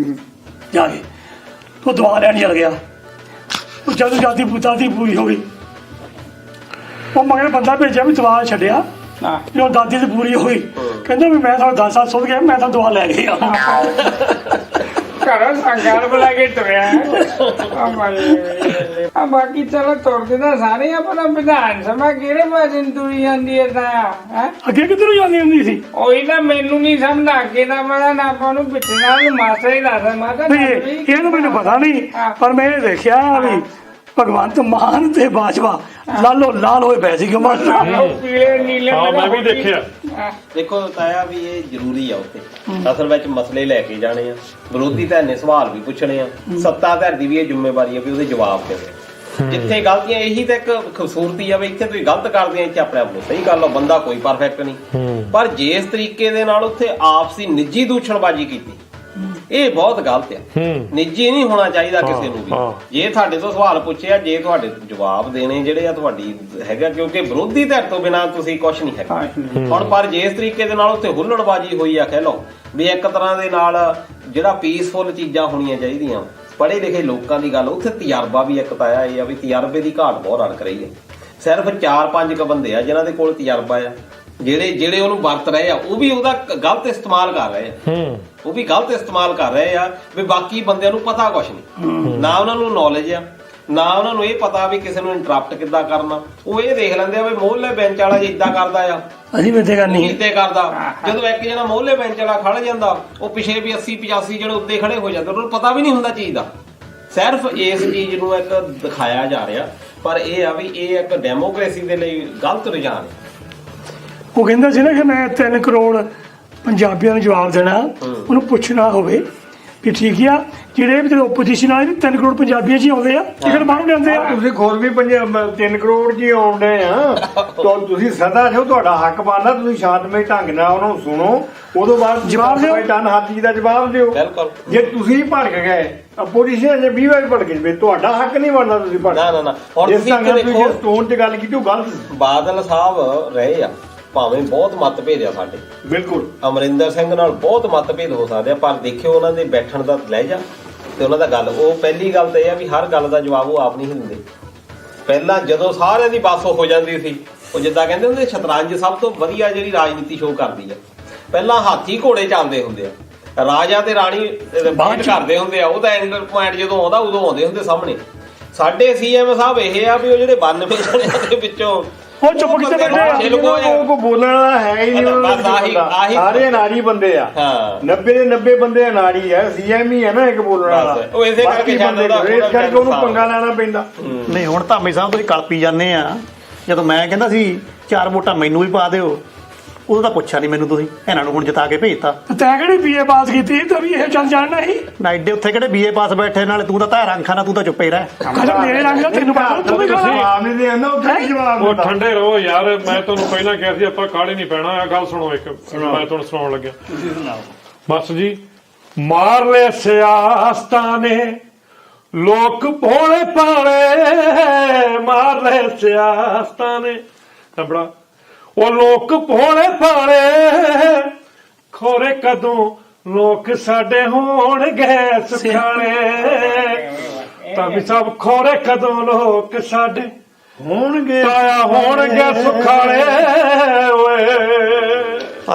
ਜਾ ਕੇ। ਉਹ ਦਵਾ ਲੈਣ ਚਲ ਗਿਆ। ਉਹ ਜਦੋਂ ਦਾਦੀ ਪੂਰੀ ਹੋ ਗਈ, ਉਹ ਮਗਰ ਬੰਦਾ ਭੇਜਿਆ ਵੀ ਦਵਾ ਛੱਡਿਆ। ਜਦੋਂ ਦਾਦੀ ਦੀ ਪੂਰੀ ਹੋ ਗਈ ਕਹਿੰਦਾ ਵੀ ਮੈਂ ਤਾਂ 10 ਸਾਲ ਸੁੱਧ ਗਿਆ, ਮੈਂ ਤਾਂ ਦਵਾ ਲੈ ਗਈ ਆ। ਘਰੋਂ ਸੰਗਾਲ ਬੁਲਾ ਕੇ ਤੁਰਿਆ। ਆ ਬਾਕੀ ਚਲੋ ਤੁਰਦੇ ਤਾਂ ਸਾਰੇ ਆਪਣਾ ਵਿਧਾਨ ਸਭਾ ਕਿਹੜੇ ਪਾਸੇ ਨੂੰ ਤੁਰੀ ਜਾਂਦੀ ਹੈ ਤਾਂ ਅੱਗੇ ਕਿੱਧਰ ਜਾਂਦੀ ਹੁੰਦੀ ਸੀ? ਉਹੀ ਤਾਂ ਮੈਨੂੰ ਨਹੀਂ ਸਮਝ ਅੱਗੇ ਦਾ ਪਤਾ ਨਾ, ਆਪਾਂ ਨੂੰ ਪਿੱਛੇ ਨਾਲ ਮਾਸਾ ਹੀ ਦੱਸਦਾ। ਮਾਤਾ ਇਹ ਤਾਂ ਮੈਨੂੰ ਪਤਾ ਨਹੀਂ, ਪਰ ਮੈਂ ਇਹ ਦੇਖਿਆ ਵੀ ਭਗਵੰਤ ਮਾਨ ਤੇ ਬਾਜਵਾ ਲਾਲੋ ਲਾਲ ਹੋਏ ਪਏ ਸੀ ਕਿ ਮਾਸਟਰ ਪੀਲੇ ਨੀਲੇ ਹਾਂ ਮੈਂ ਵੀ ਦੇਖਿਆ ਦੇਖੋ ਤਾਇਆ ਵੀ ਇਹ ਜ਼ਰੂਰੀ ਆ ਉੱਥੇ ਅਸਲ ਵਿੱਚ ਮਸਲੇ ਲੈ ਕੇ ਜਾਣੇ ਆ ਵਿਰੋਧੀ ਧਿਰ ਨੇ ਸਵਾਲ ਵੀ ਪੁੱਛਣੇ ਆ ਸੱਤਾ ਧਿਰ ਦੀ ਵੀ ਇਹ ਜ਼ਿੰਮੇਵਾਰੀ ਆ ਵੀ ਉਹਦੇ ਜਵਾਬ ਦੇਵੇ ਜਿੱਥੇ ਗਲਤੀਆਂ ਇਹੀ ਤਾਂ ਇੱਕ ਖੂਬਸੂਰਤੀ ਆ ਵੀ ਇੱਥੇ ਤੁਸੀਂ ਗਲਤ ਕਰਦੇ ਆ ਇੱਥੇ ਆਪਣੇ ਆਪ ਨੂੰ ਸਹੀ ਕਰ ਲਓ ਬੰਦਾ ਕੋਈ ਪਰਫੈਕਟ ਨਹੀਂ ਪਰ ਜੇ ਇਸ ਤਰੀਕੇ ਦੇ ਨਾਲ ਉੱਥੇ ਆਪਸੀ ਨਿੱਜੀ ਦੂਸ਼ਣਬਾਜ਼ੀ ਕੀਤੀ ਇਹ ਬਹੁਤ ਗਲਤ ਆ ਨਿੱਜੀ ਨਹੀਂ ਹੋਣਾ ਚਾਹੀਦਾ ਕਿਸੇ ਨੂੰ ਵੀ ਜੇ ਤੁਹਾਡੇ ਤੋਂ ਸਵਾਲ ਪੁੱਛਿਆ ਜੇ ਤੁਹਾਡੇ ਜਵਾਬ ਦੇਣੇ ਜਿਹੜੇ ਆ ਤੁਹਾਡੀ ਹੈਗਾ ਕਿਉਂਕਿ ਵਿਰੋਧੀ ਧਿਰ ਤੋਂ ਬਿਨਾਂ ਤੁਸੀਂ ਕੁਝ ਨਹੀਂ ਹੈਗਾ ਹੁਣ ਪਰ ਜੇ ਇਸ ਤਰੀਕੇ ਦੇ ਨਾਲ ਉੱਥੇ ਹੁੱਲੜਬਾਜ਼ੀ ਹੋਈ ਆ ਕਹਿ ਲਓ ਵੀ ਇੱਕ ਤਰ੍ਹਾਂ ਦੇ ਨਾਲ ਜਿਹੜਾ ਪੀਸਫੁਲ ਚੀਜ਼ਾਂ ਹੋਣੀਆਂ ਚਾਹੀਦੀਆਂ ਪੜ੍ਹੇ ਲਿਖੇ ਲੋਕਾਂ ਦੀ ਗੱਲ ਉੱਥੇ ਤਜਰਬਾ ਵੀ ਇੱਕ ਪਾਇਆ ਇਹ ਆ ਵੀ ਤਜਰਬੇ ਦੀ ਘਾਟ ਬਹੁਤ ਰੜਕ ਰਹੀ ਹੈ ਸਿਰਫ 4-5 ਕ ਬੰਦੇ ਆ ਜਿਨ੍ਹਾਂ ਦੇ ਕੋਲ ਤਜਰਬਾ ਆ ਜਿਹੜੇ ਉਹਨੂੰ ਵਰਤ ਰਹੇ ਆ ਉਹ ਵੀ ਉਹਦਾ ਗਲਤ ਇਸਤੇਮਾਲ ਕਰ ਰਹੇ ਆ ਉਹ ਵੀ ਗਲਤ ਇਸਤੇਮਾਲ ਕਰ ਰਹੇ ਆ ਵੀ ਬਾਕੀ ਬੰਦਿਆਂ ਨੂੰ ਪਤਾ ਕੁਛ ਨਹੀਂ ਨਾ ਉਹਨਾਂ ਨੂੰ ਨੌਲੇਜ ਆ ਨਾ ਉਹਨਾਂ ਨੂੰ ਇਹ ਪਤਾ ਵੀ ਕਿਸੇ ਨੂੰ ਇੰਟਰਪਟ ਕਿੱਦਾਂ ਕਰਨਾ ਉਹ ਇਹ ਦੇਖ ਲੈਂਦੇ ਆ ਵੀ ਮੋਹਲੇ ਬੈਂਚ ਵਾਲਾ ਜੀ ਇਦਾਂ ਕਰਦਾ ਆ ਅਸੀਂ ਵੀ ਇੱਥੇ ਕਰਨੀ ਇੱਦਾਂ ਕਰਦਾ ਜਦੋਂ ਇੱਕ ਜਣਾ ਮੋਹਲੇ ਬੈਂਚ ਵਾਲਾ ਖੜ ਜਾਂਦਾ ਉਹ ਪਿਛੇ ਵੀ 80-85 ਜਿਹੜੇ ਉੱਤੇ ਖੜੇ ਹੋ ਜਾਂਦੇ ਉਹਨਾਂ ਨੂੰ ਪਤਾ ਵੀ ਨਹੀਂ ਹੁੰਦਾ ਚੀਜ਼ ਦਾ ਸਿਰਫ ਇਸ ਚੀਜ਼ ਨੂੰ ਇੱਕ ਦਿਖਾਇਆ ਜਾ ਰਿਹਾ ਪਰ ਇਹ ਆ ਵੀ ਇਹ ਇੱਕ ਡੈਮੋਕ੍ਰੇਸੀ ਦੇ ਲਈ ਗਲਤ ਰੁਝਾਨ ਹੈ ਉਹ ਕਹਿੰਦਾ ਸੀ ਨਾ ਕਿ ਮੈਂ 3 ਕਰੋੜ ਪੰਜਾਬੀਆਂ ਨੂੰ ਜਵਾਬ ਦੇਣਾ ਉਹਨੂੰ ਪੁੱਛਣਾ ਹੋਵੇ ਵੀ ਠੀਕ ਆ ਜਿਹੜੇ ਵੀ ਓਪੋਜੀਸ਼ਨ ਵਾਲੇ 3 ਕਰੋੜ ਪੰਜਾਬੀਆਂ 'ਚ ਹੀ ਆਉਂਦੇ ਆ ਟਿਕਟ ਬਾਹਰੋਂ ਲਿਆਉਂਦੇ ਆ ਤੁਸੀਂ ਖੁਦ ਵੀ 3 ਕਰੋੜ ਜੀ ਆਉਂਦੇ ਆ ਤੁਸੀਂ ਸਦਾ ਜੋ ਤੁਹਾਡਾ ਹੱਕ ਬਣਦਾ ਤੁਸੀਂ ਸ਼ਾਂਤਮਈ ਢੰਗ ਨਾਲ ਉਹਨੂੰ ਸੁਣੋ ਉਦੋਂ ਬਾਅਦ ਜਵਾਬ ਦਿਓ। ਟਨ ਹਰ ਚੀਜ਼ ਦਾ ਜਵਾਬ ਦਿਓ ਬਿਲਕੁਲ ਜੇ ਤੁਸੀਂ ਭੜਕ ਗਏ ਆਪੋਜੀਸ਼ਨ ਜੇ 20 ਵਾਰ ਭੜਕ ਗਏ ਤੁਹਾਡਾ ਹੱਕ ਨਹੀਂ ਬਣਦਾ ਤੁਸੀਂ ਭੜਕ ਨਾ ਹੁਣ ਇਸ ਤੁਸੀਂ ਢੰਗ ਨਾਲ ਤੁਸੀਂ ਦੇਖੋ ਸਟੋਨ 'ਚ ਗੱਲ ਕੀਤੀ ਉਹ ਗਲਤ ਸੀ। ਬਾਦਲ ਸਾਹਿਬ ਰਹੇ ਆ ਭਾਵੇਂ ਬਹੁਤ ਮਤਭੇਦ ਆ ਸਾਡੇ ਬਿਲਕੁਲ ਅਮਰਿੰਦਰ ਸਿੰਘ ਨਾਲ ਬਹੁਤ ਮਤਭੇਦ ਹੋ ਸਕਦੇ ਆ ਪਰ ਦੇਖਿਓ ਉਹਨਾਂ ਦੇ ਬੈਠਣ ਦਾ ਲਹਿਜਾ ਤੇ ਉਹਨਾਂ ਦਾ ਗੱਲ ਉਹ ਪਹਿਲੀ ਗੱਲ ਤਾਂ ਇਹ ਆ ਵੀ ਹਰ ਗੱਲ ਦਾ ਜਵਾਬ ਉਹ ਆਪ ਨਹੀਂ ਦਿੰਦੇ ਪਹਿਲਾਂ ਜਦੋਂ ਸਾਰਿਆਂ ਦੀ ਬੱਸ ਹੋ ਜਾਂਦੀ ਸੀ ਉਹ ਜਿੱਦਾਂ ਕਹਿੰਦੇ ਹੁੰਦੇ ਸ਼ਤਰੰਜ ਸਭ ਤੋਂ ਵਧੀਆ ਜਿਹੜੀ ਰਾਜਨੀਤੀ ਸ਼ੋਅ ਕਰਦੀ ਆ ਪਹਿਲਾਂ ਹਾਥੀ ਘੋੜੇ ਚੱਲਦੇ ਹੁੰਦੇ ਆ ਰਾਜਾ ਤੇ ਰਾਣੀ ਬਾਤ ਕਰਦੇ ਹੁੰਦੇ ਆ ਉਹਦਾ ਐਂਡ ਪੁਆਇੰਟ ਜਦੋਂ ਆਉਂਦਾ ਉਦੋਂ ਆਉਂਦੇ ਹੁੰਦੇ ਸਾਹਮਣੇ ਸਾਡੇ ਸੀਐਮ ਸਾਹਿਬ ਇਹ ਆ ਵੀ ਉਹ ਜਿਹੜੇ 92 ਜਣਿਆਂ ਦੇ ਵਿੱਚੋਂ ਉਹ ਚੁੱਪ ਕਿਤੇ ਬੈਠੇ ਆ ਉਹ ਕੋ ਬੋਲਣ ਵਾਲਾ ਹੈ ਹੀ ਨਹੀਂ ਉਹਨਾਂ ਦਾ ਸਾਰੇ ਨਾਰੀ ਬੰਦੇ ਆ 90 ਦੇ 90 ਬੰਦੇ ਨਾਰੀ ਆ ਸੀਐਮ ਹੀ ਹੈ ਨਾ ਇੱਕ ਬੋਲਣ ਵਾਲਾ ਉਹ ਇਸੇ ਕਰਕੇ ਇਸ ਕਰਕੇ ਉਹਨੂੰ ਪੰਗਾ ਲੈਣਾ ਪੈਂਦਾ ਨਹੀਂ ਹੁਣ ਧਾਮੀ ਸਾਹਿਬ ਤੁਸੀਂ ਕਲਪੀ ਜਾਂਦੇ ਆ ਜਦੋਂ ਮੈਂ ਕਹਿੰਦਾ ਸੀ 4 ਵੋਟਾਂ ਮੈਨੂੰ ਵੀ ਪਾ ਦਿਓ ਉਦੋਂ ਤਾਂ ਪੁੱਛਿਆ ਨਹੀਂ ਮੈਨੂੰ ਤੁਸੀਂ ਇਹਨਾਂ ਨੂੰ ਹੁਣ ਜਿਤਾ ਕੇ ਭੇਜਤਾ ਤੈਂ ਕਿਹੜੀ ਬੀਏ ਪਾਸ ਕੀਤੀ ਤਾਂ ਵੀ ਇਹ ਚੱਲ ਜਾਣਾ ਹੀ ਨਾ ਐਡੇ ਉੱਥੇ ਕਿਹੜੇ ਬੀਏ ਪਾਸ ਬੈਠੇ ਨਾਲੇ ਤੂੰ ਤਾਂ ਧਾਰਾਂ ਖਾਣਾ ਤੂੰ ਤਾਂ ਚੁੱਪੇ ਰਹਿ ਕਹਿੰਦਾ ਮੇਰੇ ਰੰਗ ਦਾ ਤੈਨੂੰ ਪਤਾ ਤੂੰ ਵੀ ਖਾਣਾ ਜਵਾਬ ਨਹੀਂ ਦੇਣਾ ਉਹ ਕੀ ਜਵਾਬ ਉਹ ਦਿੰਦਾ ਠੰਡੇ ਰਹੋ ਯਾਰ ਮੈਂ ਤੁਹਾਨੂੰ ਪਹਿਲਾਂ ਕਿਹਾ ਸੀ ਆਪਾਂ ਕਾਹਲੇ ਨਹੀਂ ਪੈਣਾ ਆ ਗੱਲ ਸੁਣੋ ਇੱਕ ਮੈਂ ਤੁਹਾਨੂੰ ਸੁਣਾਉਣ ਲੱਗਿਆ ਤੁਸੀਂ ਸੁਣਾਓ ਬਸ ਜੀ ਮਾਰ ਲੈ ਸਿਆਸਤਾਂ ਨੇ ਲੋਕ ਭੋਲੇ ਭਾਲੇ ਮਾਰ ਲੈ ਸਿਆਸਤਾਂ ਨੇ ਤਬੜਾ ਉਹ ਲੋਕ ਭੋਲੇ ਭਾਲੇ ਖੋਰੇ ਕਦੋਂ ਲੋਕ ਸਾਡੇ ਹੋਣਗੇ ਸੁਖਾਲੇ ਤਾਂ ਵੀ ਸਭ ਖੋਰੇ ਕਦੋਂ ਲੋਕ ਸਾਡੇ ਹੋਣਗੇ ਤਾਇਆ ਹੋਣਗੇ ਸੁਖਾਲੇ ਓਏ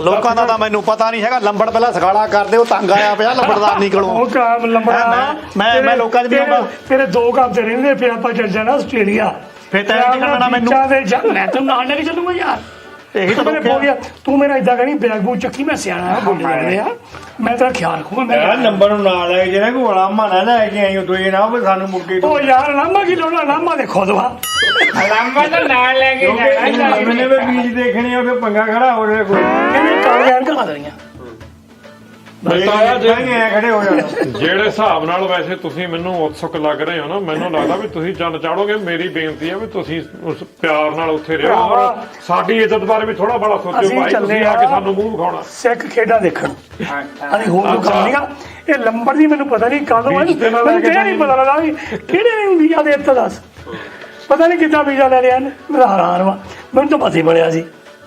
ਲੋਕਾਂ ਦਾ ਤਾਂ ਮੈਨੂੰ ਪਤਾ ਨਹੀਂ ਹੈਗਾ ਲੰਬੜ ਪਹਿਲਾਂ ਸਖਾਲਾ ਕਰਦੇ ਉਹ ਤੰਗ ਆਇਆ ਪਿਆ ਲੰਬੜਦਾਰ ਨਿਕਲੋ ਉਹ ਕੰਮ ਲੰਬੜਾ ਮੈਂ ਲੋਕਾਂ 'ਚ ਵੀ ਆਉਂਦਾ ਤੇਰੇ 2 ਕੰਮ ਤੇ ਰਹਿੰਦੇ ਫਿਰ ਆਪਾਂ ਚੱਲ ਜਾਣਾ ਆਸਟ੍ਰੇਲੀਆ ਫਿਰ ਤੈਂ ਕੀ ਕਰਨਾ ਮੈਨੂੰ ਮੈਂ ਤੈਨੂੰ ਨਾਲ ਲੈ ਕੇ ਚੱਲੂਗਾ ਯਾਰ ਇਹੀ ਤਾਂ ਮੇਰੇ ਬੋਲ ਗਿਆ ਤੂੰ ਮੇਰਾ ਇਦਾਂ ਕਰੀ ਬੈਗ ਬੂਗ ਚੱਕੀ ਮੈਂ ਸਿਆਣਾ ਬੋਲੀ ਜਾਂਦੇ ਆ ਮੈਂ ਤੇਰਾ ਖਿਆਲ ਰੱਖੂਗਾ ਯਾਰ ਮੈਂ ਨੰਬਰ ਨੂੰ ਨਾਲ ਲੈ ਕੇ ਜਿਹੜਾ ਕੋਈ ਲਾਮਾ ਨਾ ਲੈ ਕੇ ਆਈ ਉਦੋਂ ਇਹ ਨਾ ਹੋਵੇ ਸਾਨੂੰ ਮੁੱਕੇ ਉਹ ਯਾਰ ਲਾਮਾ ਕੀ ਲੋਣਾ ਲਾਮਾ ਦੇਖੋ ਦਵਾ ਲੰਬਾ ਤਾਂ ਨਾਲ ਲੈ ਕੇ ਜਾਣਾ ਮੈਨੇ ਵੀ ਬੀਜ ਦੇਖਣੇ ਆ ਫੇ ਪੰਗਾ ਖੜਾ ਹੋ ਰਿਹਾ ਕੋਈ ਇਹਨੇ ਕਾਲ ਗਿਆਨ ਕਰਾ ਦੇਣੀਆਂ ਤਾਇਆ ਖੜੇ ਹੋ ਜਾਣਾ ਜਿਹੜੇ ਹਿਸਾਬ ਨਾਲ ਵੈਸੇ ਤੁਸੀਂ ਮੈਨੂੰ ਉਤਸੁਕ ਲੱਗ ਰਹੇ ਹੋ ਨਾ ਮੈਨੂੰ ਲੱਗਦਾ ਵੀ ਤੁਸੀਂ ਚੰਨ ਚਾੜੋਗੇ ਮੇਰੀ ਬੇਨਤੀ ਹੈ ਵੀ ਤੁਸੀਂ ਉਸ ਪਿਆਰ ਨਾਲ ਉੱਥੇ ਰਹੋ ਔਰ ਸਾਡੀ ਇੱਜ਼ਤ ਬਾਰੇ ਵੀ ਥੋੜਾ ਬੜਾ ਸੋਚੋ ਅਸੀਂ ਭਾਈ ਚੱਲੇ ਤੁਸੀਂ ਆ ਕੇ ਸਾਨੂੰ ਮੂੰਹ ਵਿਖਾਉਣਾ ਸਿੱਖ ਖੇਡਾਂ ਦੇਖਣ ਅਸੀਂ ਹੋਰ ਨੂੰ ਕਰਾਂਗਾ ਇਹ ਲੰਬੜ ਦੀ ਮੈਨੂੰ ਪਤਾ ਨਹੀਂ ਕਦੋਂ ਬੀਚ ਤੇ ਨਾਲ ਮੈਨੂੰ ਲੈ ਕੇ ਕਿਹੜਾ ਨਹੀਂ ਪਤਾ ਲੱਗਾ ਵੀ ਕਿਹੜੇ ਨੇ ਵੀਜ਼ਾ ਦੇ ਦਿੱਤਾ ਦੱਸ ਪਤਾ ਨਹੀਂ ਕਿੱਦਾਂ ਵੀਜ਼ਾ ਲੈ ਲਿਆ ਮੇਰਾ ਹੈਰਾਨ ਵਾ ਮੈਨੂੰ ਤਾਂ ਪਤਾ ਹੀ ਬਣਿਆ ਸੀ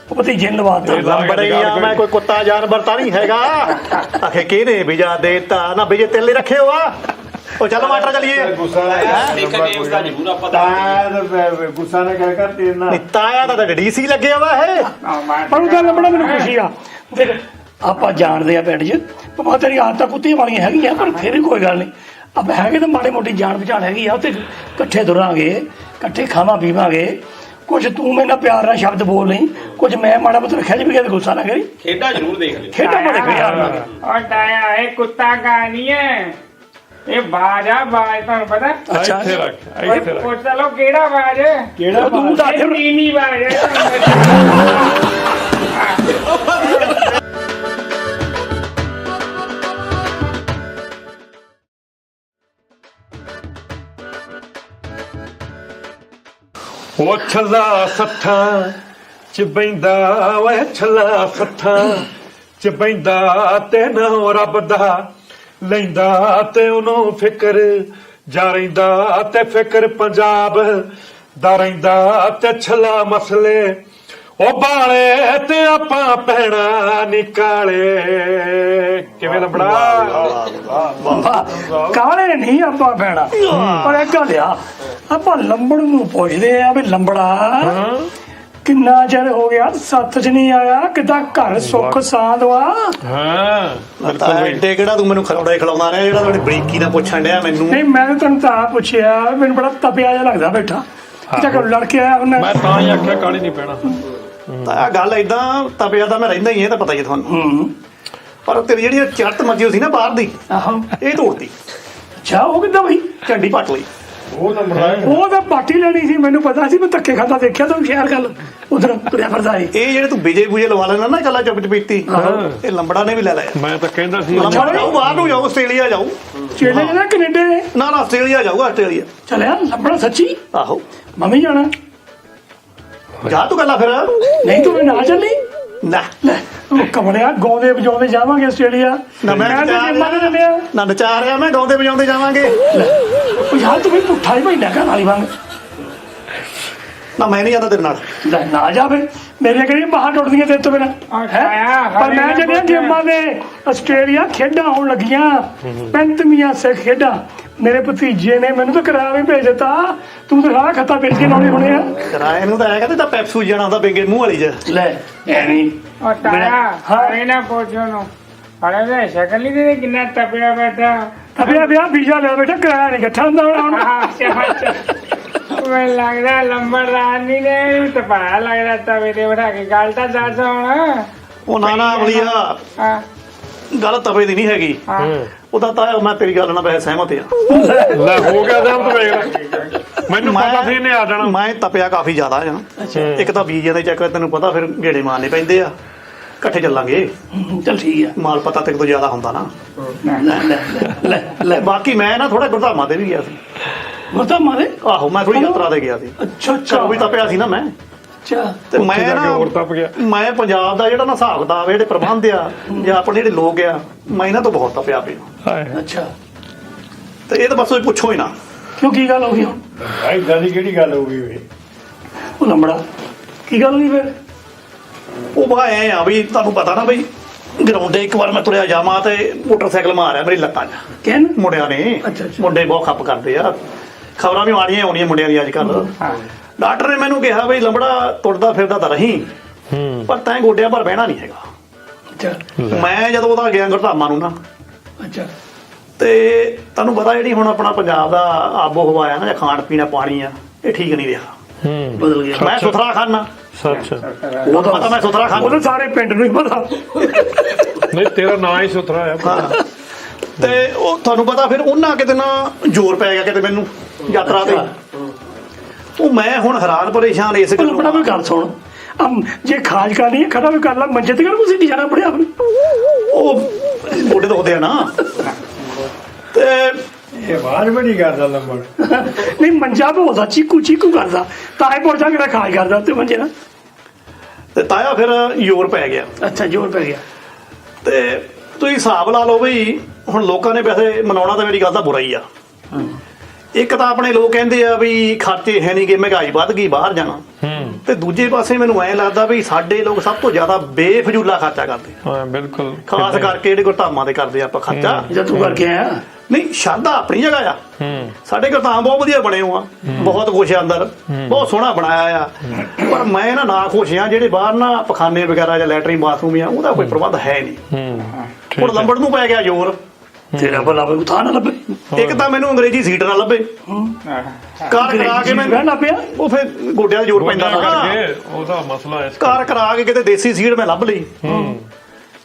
ਉਹ ਭਤੀਜੇ ਨੇ ਲਵਾਤਾ ਲੰਬੜੇ ਆ ਮੈਂ ਕੋਈ ਕੁੱਤਾ ਜਾਨਵਰ ਤਾਂ ਨਹੀਂ ਹੈਗਾ ਆਖੇ ਕਿਹਨੇ ਵੀਜ਼ਾ ਦੇਤਾ ਨਾ ਵੀਜ਼ੇ ਤੇਲੇ ਰੱਖੇ ਹੋ ਆ ਉਹ ਚੱਲ ਮਾਟਰ ਚਲੀਏ ਗੁੱਸਾ ਗੁੱਸਾ ਨਾ ਕਹਿ ਕਰ ਤੇਰੇ ਨਾਲ ਤਾਇਆ ਦਾ ਡੀਸੀ ਲੱਗਿਆ ਵਾ ਇਹ ਪਰ ਉਹਦਾ ਲੰਬੜਾ ਮੈਨੂੰ ਖੁਸ਼ੀ ਆ ਦੇਖ ਆਪਾਂ ਜਾਣਦੇ ਆ ਪਿੰਡ 'ਚ ਭਾਵੇਂ ਤੇਰੀ ਆਦਤਾਂ ਕੁੱਤੀਆਂ ਵਾਲੀਆਂ ਹੈਗੀਆਂ ਪਰ ਫਿਰ ਵੀ ਕੋਈ ਗੱਲ ਨਹੀਂ ਆਪਾਂ ਹੈਗੇ ਤਾਂ ਮਾੜੇ ਮੋਟੀ ਜਾਣ ਪਛਾਣ ਹੈਗੀ ਆ ਉੱਥੇ ਇਕੱਠੇ ਤੁਰਾਂਗੇ ਇਕੱਠੇ ਖਾਵਾਂ ਪੀਵਾਂਗੇ ਕੁਝ ਤੂੰ ਮੇਰੇ ਨਾਲ ਪਿਆਰ ਨਾਲ ਸ਼ਬਦ ਬੋਲ ਨਹੀਂ ਕੁਝ ਮੈਂ ਮਾੜਾ ਮੋਟਾ ਖਿੱਚ ਵੀ ਗਿਆ ਤੇ ਗੁੱਸਾ ਨਾ ਕਰੀ ਖੇਡਾਂ ਜ਼ਰੂਰ ਦੇਖ ਲਿਓ ਖੇਡਾਂ ਬੜੇ ਪਿਆਰ ਨਾਲ और दाया है कुत्ता का नहीं है ਇਹ ਬਾਜ ਆ ਬਾਜ ਤੁਹਾਨੂੰ ਪਤਾ ਅੱਛਾ ਇੱਥੇ ਰੱਖ ਓਏ ਇੱਥੇ ਰੱਖ ਪੁੱਛ ਲਓ ਕਿਹੜਾ ਬਾਜ ਕਿਹੜਾ ਤੂੰ ਦੱਸ ਇਹ ਨੀਵੀਂ ਬਾਜ ਹੈ ਉਹ ਛੱਲਾ ਸੱਥਾਂ ਚ ਬੈਂਦਾ ਓਏ ਛੱਲਾ ਸੱਥਾਂ ਚ ਬੈਂਦਾ ਤੇ ਨਾ ਰੱਬ ਦਾ ਲੈਂਦਾ ਤੇ ਉਹਨੂੰ ਫਿਕਰ ਜਾ ਰਹਿੰਦਾ ਤੇ ਫਿਕਰ ਪੰਜਾਬ ਦਾ ਰਹਿੰਦਾ ਤੇ ਛੱਲਾ ਮਸਲੇ ਉਹ ਬਾਲੇ ਤੇ ਆਪਾਂ ਪਹਿਣਾ ਨਿਕਾਲੇ ਕਿਵੇਂ ਲੰਬੜਾ ਕਾਲੇ ਨਹੀਂ ਆਪਾਂ ਪੈਣਾ ਪਰ ਇੱਕ ਗੱਲ ਆ ਆਪਾਂ ਲੰਬੜ ਨੂੰ ਪੁੱਛਦੇ ਆ ਵੀ ਲੰਬੜਾ ਕਿੰਨਾ ਚਿਰ ਹੋ ਗਿਆ ਸੱਤ ਚ ਨਹੀਂ ਆਇਆ ਕਿਦਾਂ ਘਰ ਸੁੱਖ ਸਾਂਦ ਵਾ ਹਾਂ ਤਾਂ ਐਡੇ ਕਿਹੜਾ ਤੂੰ ਮੈਨੂੰ ਖਰੌੜੇ ਖਿਲਾਉਂਦਾ ਰਿਹਾ ਜਿਹੜਾ ਤੁਹਾਡੀ ਬਰੀਕੀ ਨਾਲ ਪੁੱਛਣ ਡਿਆ ਮੈਨੂੰ ਨਹੀਂ ਮੈਂ ਤਾਂ ਤੈਨੂੰ ਤਾਂ ਪੁੱਛਿਆ ਮੈਨੂੰ ਬੜਾ ਤਪਿਆ ਜਿਹਾ ਲੱਗਦਾ ਬੈਠਾ ਚੱਕਰ ਲੜ ਕੇ ਆਇਆ ਉਹਨੇ ਮੈਂ ਤਾਂ ਹੀ ਆਖਿਆ ਕਾਲੀ ਨਹੀਂ ਪੈਣਾ ਤਾਂ ਗੱਲ ਏਦਾਂ ਤਪਿਆ ਤਾਂ ਮੈਂ ਰਹਿੰਦਾ ਹੀ ਇਹ ਤਾਂ ਪਤਾ ਹੀ ਹੈ ਤੁਹਾਨੂੰ ਪਰ ਤੇਰੀ ਜਿਹੜੀ ਉਹ ਚੱਟ ਮੱਜੀ ਸੀ ਨਾ ਬਾਹਰ ਦੀ ਆਹੋ ਇਹ ਤੋੜਤੀ ਅੱਛਾ ਉਹ ਕਿੱਦਾਂ ਬਈ ਝੰਡੀ ਪੱਟ ਲਈ ਉਹ ਨੰਬਰ ਉਹ ਤਾਂ ਪਾਰਟੀ ਲੈਣੀ ਸੀ ਮੈਨੂੰ ਪਤਾ ਸੀ ਮੈਂ ਧੱਕੇ ਖਾਂਦਾ ਦੇਖਿਆ ਤੂੰ ਸ਼ੇਅਰ ਗੱਲ ਉਧਰ ਤੁਰਿਆ ਫਿਰਦਾ ਸੀ ਇਹ ਜਿਹੜੇ ਤੂੰ ਬੀਜੇ ਬੂਜੇ ਲਵਾ ਲੈਣਾ ਨਾ ਇਕੱਲਾ ਚੁੱਪ ਚਪੀਤੀ ਇਹ ਲੰਬੜਾ ਨੇ ਵੀ ਲੈ ਲਿਆ ਮੈਂ ਤਾਂ ਕਹਿੰਦਾ ਸੀ ਲੰਬੜਾ ਜਾਊ ਬਾਹਰ ਨੂੰ ਜਾਊ ਆਸਟ੍ਰੇਲੀਆ ਜਾਊ ਚੇਲੇ ਨਾ ਕੈਨੇਡਾ ਦੇ ਨਾ ਨਾ ਆਸਟ੍ਰੇਲੀਆ ਜਾਊਗਾ ਆਸਟ੍ਰੇਲੀਆ ਚਲਿਆ ਲੱਭਣਾ ਸੱਚੀ ਆਹੋ ਮੰਮੀ ਜਾਣਾ ਜਾ ਤੂੰ ਗੱਲਾਂ ਫਿਰ ਨਹੀਂ ਤੂੰ ਨਾ ਚੱਲੀ ਨਾ ਲੈ ਉਹ ਕਮਲਿਆ ਗਾਉਂਦੇ ਵਜਾਉਂਦੇ ਜਾਵਾਂਗੇ ਆਸਟ੍ਰੇਲੀਆ ਨਾ ਮੈਂ ਤਾਂ ਨਚਾ ਜਿੰਮਾਂ ਤੇ ਚੱਲਿਆ ਨਾ ਨਚਾ ਰਿਹਾ ਮੈਂ ਗਾਉਂਦੇ ਵਜਾਉਂਦੇ ਜਾਵਾਂਗੇ ਉਹ ਯਾਰ ਤੂੰ ਵੀ ਪੁੱਠਾ ਹੀ ਪੈਂਦਾ ਘਰ ਵਾਲੀ ਵਾਂਗ ਨਾ ਮੈਂ ਨਹੀਂ ਜਾਂਦਾ ਤੇਰੇ ਨਾਲ ਲੈ ਨਾ ਜਾਵੇ ਮੇਰੀਆਂ ਕਿਹੜੀਆਂ ਬਾਹਾਂ ਟੁੱਟਦੀਆਂ ਤੇਰੇ ਤੋਂ ਬਿਨਾ ਪਰ ਮੈਂ ਜਿਹੜੀਆਂ ਗੇਮਾਂ ਦੇ ਆਸਟ੍ਰੇਲੀਆ ਖੇਡਾਂ ਹੋਣ ਲੱਗੀਆਂ 35ਵੀਆਂ ਸਿੱਖ ਖੇਡਾਂ ਮੇਰੇ ਭਤੀਜੇ ਨੇ ਮੈਨੂੰ ਤਾਂ ਕਿਰਾਇਆ ਵੀ ਭੇਜ ਦਿੱਤਾ ਤੂੰ ਤਾਂ ਸਾਰਾ ਖੱਤਾ ਵੇਚ ਕੇ ਲਾਉਣੇ ਹੋਣੇ ਆ ਕਿਰਾਏ ਨੂੰ ਤਾਂ ਆਇਆ ਕਹਿੰਦੇ ਤਾਂ ਪੈਪਸੂ ਜਾਣਾ ਹੁੰਦਾ ਬੇਗੇ ਮੂੰਹ ਵਾਲੀ ਚ ਲੈ ਐਵੇਂ ਉਹ ਤਾਇਆ ਹਾਰੇ ਨਾ ਪੁੱਛੋ ਨੂੰ ਅਰੇ ਵੇ ਸ਼ਕਲ ਹੀ ਦੇ ਕਿੰਨਾ ਤਪਿਆ ਬੈਠਾ ਤਬਿਆ ਵਿਆਹ ਵੀਜ਼ਾ ਲਿਆ ਬੇਟਾ ਕਿਰਾਇਆ ਨਹੀਂ ਇਕੱਠਾ ਹੁੰਦਾ ਹੁਣ ਮੈਨੂੰ ਲੱਗਦਾ ਲੰਬੜਦਾਨੀ ਨੇ ਵੀ ਤਪਾਇਆ ਲੱਗਦਾ ਤਵੇ ਤੇ ਬਿਠਾ ਕੇ ਗੱਲ ਤਾਂ ਦੱਸ ਹੁਣ ਉਹ ਨਾ ਬਲੀਆ ਹਾਂ ਗੱਲ ਤਵੇ ਦੀ ਨਹੀਂ ਹੈਗੀ ਉਹਦਾ ਤਾਂ ਮੈਂ ਤੇਰੀ ਗੱਲ ਨਾਲ ਵੈਸੇ ਸਹਿਮਤ ਆ ਲੈ ਹੋ ਗਿਆ ਦਮ ਤੇ ਵੇਖ ਮੈਨੂੰ ਪਤਾ ਸੀ ਇਹਨੇ ਆ ਜਾਣਾ ਮੈਂ ਤਪਿਆ ਕਾਫੀ ਜ਼ਿਆਦਾ ਆ ਇੱਕ ਤਾਂ ਵੀਜ਼ੇ ਦੇ ਚੱਕਰ ਤੈਨੂੰ ਪਤਾ ਫਿਰ ਗੇੜੇ ਮਾਰਨੇ ਪੈਂਦੇ ਆ ਇਕੱਠੇ ਚੱਲਾਂਗੇ ਚਲ ਠੀਕ ਆ ਮਾਲ ਪਤਾ ਤੇਰੇ ਤੋਂ ਜ਼ਿਆਦਾ ਹੁੰਦਾ ਨਾ ਲੈ ਬਾਕੀ ਮੈਂ ਨਾ ਥੋੜਾ ਗੁਰਧਾਮਾਂ ਤੇ ਵੀ ਗਿਆ ਸੀ ਮਰਦਾ ਮਾਰੇ ਆਹੋ ਮੈਂ ਥੋੜੀ ਯਾਤਰਾ ਤੇ ਗਿਆ ਸੀ ਅੱਛਾ ਘਰੋਂ ਵੀ ਤਪਿਆ ਸੀ ਨਾ ਮੈਂ ਅੱਛਾ ਤੇ ਮੈਂ ਜਾ ਕੇ ਨਾ ਹੋਰ ਤਪ ਗਿਆ। ਮੈਂ ਪੰਜਾਬ ਦਾ ਜਿਹੜਾ ਨਾ ਹਿਸਾਬ ਕਿਤਾਬ ਜਿਹੜੇ ਪ੍ਰਬੰਧ ਆ ਜਾਂ ਆਪਣੇ ਜਿਹੜੇ ਲੋਕ ਆ ਮੈਂ ਇਹਨਾਂ ਤੋਂ ਬਹੁਤ ਤਪਿਆ ਪਿਆ ਹਾਏ ਅੱਛਾ ਤੇ ਇਹ ਤਾਂ ਬਸ ਪੁੱਛੋ ਹੀ ਨਾ ਕਿਉਂ ਕੀ ਗੱਲ ਹੋ ਗਈ ਹੁਣ ਭਾਈ ਗੱਲ ਕਿਹੜੀ ਗੱਲ ਹੋ ਗਈ ਵੇ ਉਹ ਲੰਬੜਾ ਕੀ ਗੱਲ ਹੋਈ ਫਿਰ ਉਹ ਬਾ ਐ ਆ ਵੀ ਤੁਹਾਨੂੰ ਪਤਾ ਨਾ ਬਈ ਗਰਾਉਂਡੇ ਇੱਕ ਵਾਰ ਮੈਂ ਤੁਰਿਆ ਜਾਵਾਂ ਤੇ ਮੋਟਰਸਾਈਕਲ ਮਾਰਿਆ ਮੇਰੀ ਲੱਤਾਂ 'ਚ ਕਹਿਣ ਮੁੰਡਿਆਂ ਨੇ ਅੱਛਾ। ਮੁੰਡੇ ਬਹੁਤ ਖੱਪ ਕਰਦੇ ਆ ਖਬਰਾਂ ਵੀ ਆਣੀਆਂ ਆਉਣੀਆਂ ਮੁੰਡਿਆਂ ਦੀ ਅੱਜ ਕੱਲ ਡਾਕਟਰ ਨੇ ਮੈਨੂੰ ਕਿਹਾ ਬਈ ਲੰਬੜਾ ਤੁਰਦਾ ਫਿਰਦਾ ਤਾਂ ਰਹੀ ਪਰ ਤੈਂ ਗੋਡਿਆਂ ਪਰ ਬਹਿਣਾ ਨਹੀਂ ਹੈਗਾ ਅੱਛਾ ਮੈਂ ਜਦੋਂ ਉਹਦਾ ਗਿਆ ਗੁਰਧਾਮਾਂ ਨੂੰ ਨਾ ਅੱਛਾ ਤੇ ਤੁਹਾਨੂੰ ਪਤਾ ਜਿਹੜੀ ਹੁਣ ਆਪਣਾ ਪੰਜਾਬ ਦਾ ਆਬੋ ਹਵਾ ਆ ਨਾ ਜਾਂ ਖਾਣ ਪੀਣਾ ਪਾਣੀ ਆ ਇਹ ਠੀਕ ਨਹੀਂ ਰਿਹਾ ਬਦਲ ਗਿਆ ਮੈਂ ਸੁਥਰਾ ਖਾਣਾ ਸੱਚ ਉਹ ਤਾਂ ਪਤਾ ਮੈਂ ਸੁਥਰਾ ਉਹ ਖਾਣਾ ਤਾਂ ਸਾਰੇ ਪਿੰਡ ਨੂੰ ਹੀ ਪਤਾ ਨਹੀਂ ਤੇਰਾ ਨਾਂ ਹੀ ਸੁਥਰਾ ਆ ਹਾਂ। ਤੇ ਉਹ ਤੁਹਾਨੂੰ ਪਤਾ ਫਿਰ ਉਹਨਾਂ ਕਿਤੇ ਨਾ ਜ਼ੋਰ ਪੈ ਗਿਆ ਕਿਤੇ ਮੈਨੂੰ ਯਾਤਰਾ ਤੇ ਉਹ ਮੈਂ ਹੁਣ ਹੈਰਾਨ ਪਰੇਸ਼ਾਨ ਇਸ ਉਹ ਲੰਬੜਾ ਵੀ ਗੱਲ ਸੁਣ ਜੇ ਖਾਜ ਕਰਨੀ ਹੈ ਖੜਾ ਵੀ ਕਰ ਲਾ ਮੰਜੇ ਤੇ ਕਰ ਤੁਸੀਂ ਨਹੀਂ ਜਾਣਾ ਪੜਿਆ ਆਪਣੀ ਉਹ ਗੋਡੇ ਦੁਖਦੇ ਆ ਨਾ ਤੇ ਇਹ ਬਾਹਰ ਬੜੀ ਕਰਦਾ ਲੰਬੜ ਨਹੀਂ ਮੰਜਾ ਬੋਲਦਾ ਚੀਕੂ ਚੀਕੂ ਕਰਦਾ ਤਾਏ ਪੁਰਜਾ ਕਿਹੜਾ ਖਾਜ ਕਰਦਾ ਉੱਤੇ ਮੰਜੇ ਨਾਲ ਤੇ ਤਾਇਆ ਫਿਰ ਜ਼ੋਰ ਪੈ ਗਿਆ ਅੱਛਾ ਜੋਰ ਪੈ ਗਿਆ ਤੇ ਤੁਸੀਂ ਹਿਸਾਬ ਲਾ ਲਓ ਬਈ ਹੁਣ ਲੋਕਾਂ ਨੇ ਵੈਸੇ ਮਨਾਉਣਾ ਤਾਂ ਮੇਰੀ ਗੱਲ ਦਾ ਬੁਰਾ ਹੀ ਆ ਇੱਕ ਤਾਂ ਆਪਣੇ ਲੋਕ ਕਹਿੰਦੇ ਆ ਵੀ ਖਰਚੇ ਹੈ ਨਹੀਂ ਕਿ ਮਹਿੰਗਾਈ ਵੱਧ ਗਈ ਬਾਹਰ ਜਾਣਾ ਤੇ ਦੂਜੇ ਪਾਸੇ ਮੈਨੂੰ ਐਂ ਲੱਗਦਾ ਵੀ ਸਾਡੇ ਲੋਕ ਸਭ ਤੋਂ ਜ਼ਿਆਦਾ ਬੇਫਜ਼ੂਲਾ ਖਰਚਾ ਕਰਦੇ ਆ ਹਾਂ ਬਿਲਕੁਲ ਖਾਸ ਕਰਕੇ ਜਿਹੜੇ ਗੁਰਧਾਮਾਂ ਦੇ ਕਰਦੇ ਆ ਆਪਾਂ ਖਰਚਾ ਜਦ ਤੂੰ ਕਰਕੇ ਆਇਆ ਨਹੀਂ ਸ਼ਰਧਾ ਆਪਣੀ ਜਗ੍ਹਾ ਆ ਸਾਡੇ ਗੁਰਧਾਮ ਬਹੁਤ ਵਧੀਆ ਬਣੇ ਹੋ ਆ ਬਹੁਤ ਕੁਛ ਆ ਅੰਦਰ ਬਹੁਤ ਸੋਹਣਾ ਬਣਾਇਆ ਆ ਪਰ ਮੈਂ ਨਾ ਖੁਸ਼ ਆ ਜਿਹੜੇ ਬਾਹਰ ਨਾ ਪਖਾਨੇ ਵਗੈਰਾ ਜਾਂ ਲੈਟਰਿੰਗ ਬਾਥਰੂਮ ਆ ਉਹਦਾ ਕੋਈ ਪ੍ਰਬੰਧ ਹੈ ਨਹੀਂ ਹੁਣ ਲੰਬੜ ਨੂੰ ਪੈ ਗਿਆ ਜ਼ੋਰ ਤੇਰਾ ਭਲਾ ਕੋਈ ਥਾਂ ਨਾ ਲੱਭੇ ਇੱਕ ਤਾਂ ਮੈਨੂੰ ਅੰਗਰੇਜ਼ੀ ਸੀਟ ਨਾ ਲੱਭੇ ਕਾਰ ਕਰਾ ਕੇ ਮੈਂ ਬਹਿਣਾ ਪਿਆ ਉਹ ਫਿਰ ਗੋਡਿਆਂ ਦਾ ਜ਼ੋਰ ਪੈਂਦਾ ਨਾ ਕਰਕੇ ਉਹਦਾ ਮਸਲਾ ਇਸ ਕਾਰ ਕਰਾ ਕੇ ਕਿਤੇ ਦੇਸੀ ਸੀਟ ਮੈਂ ਲੱਭ ਲਈ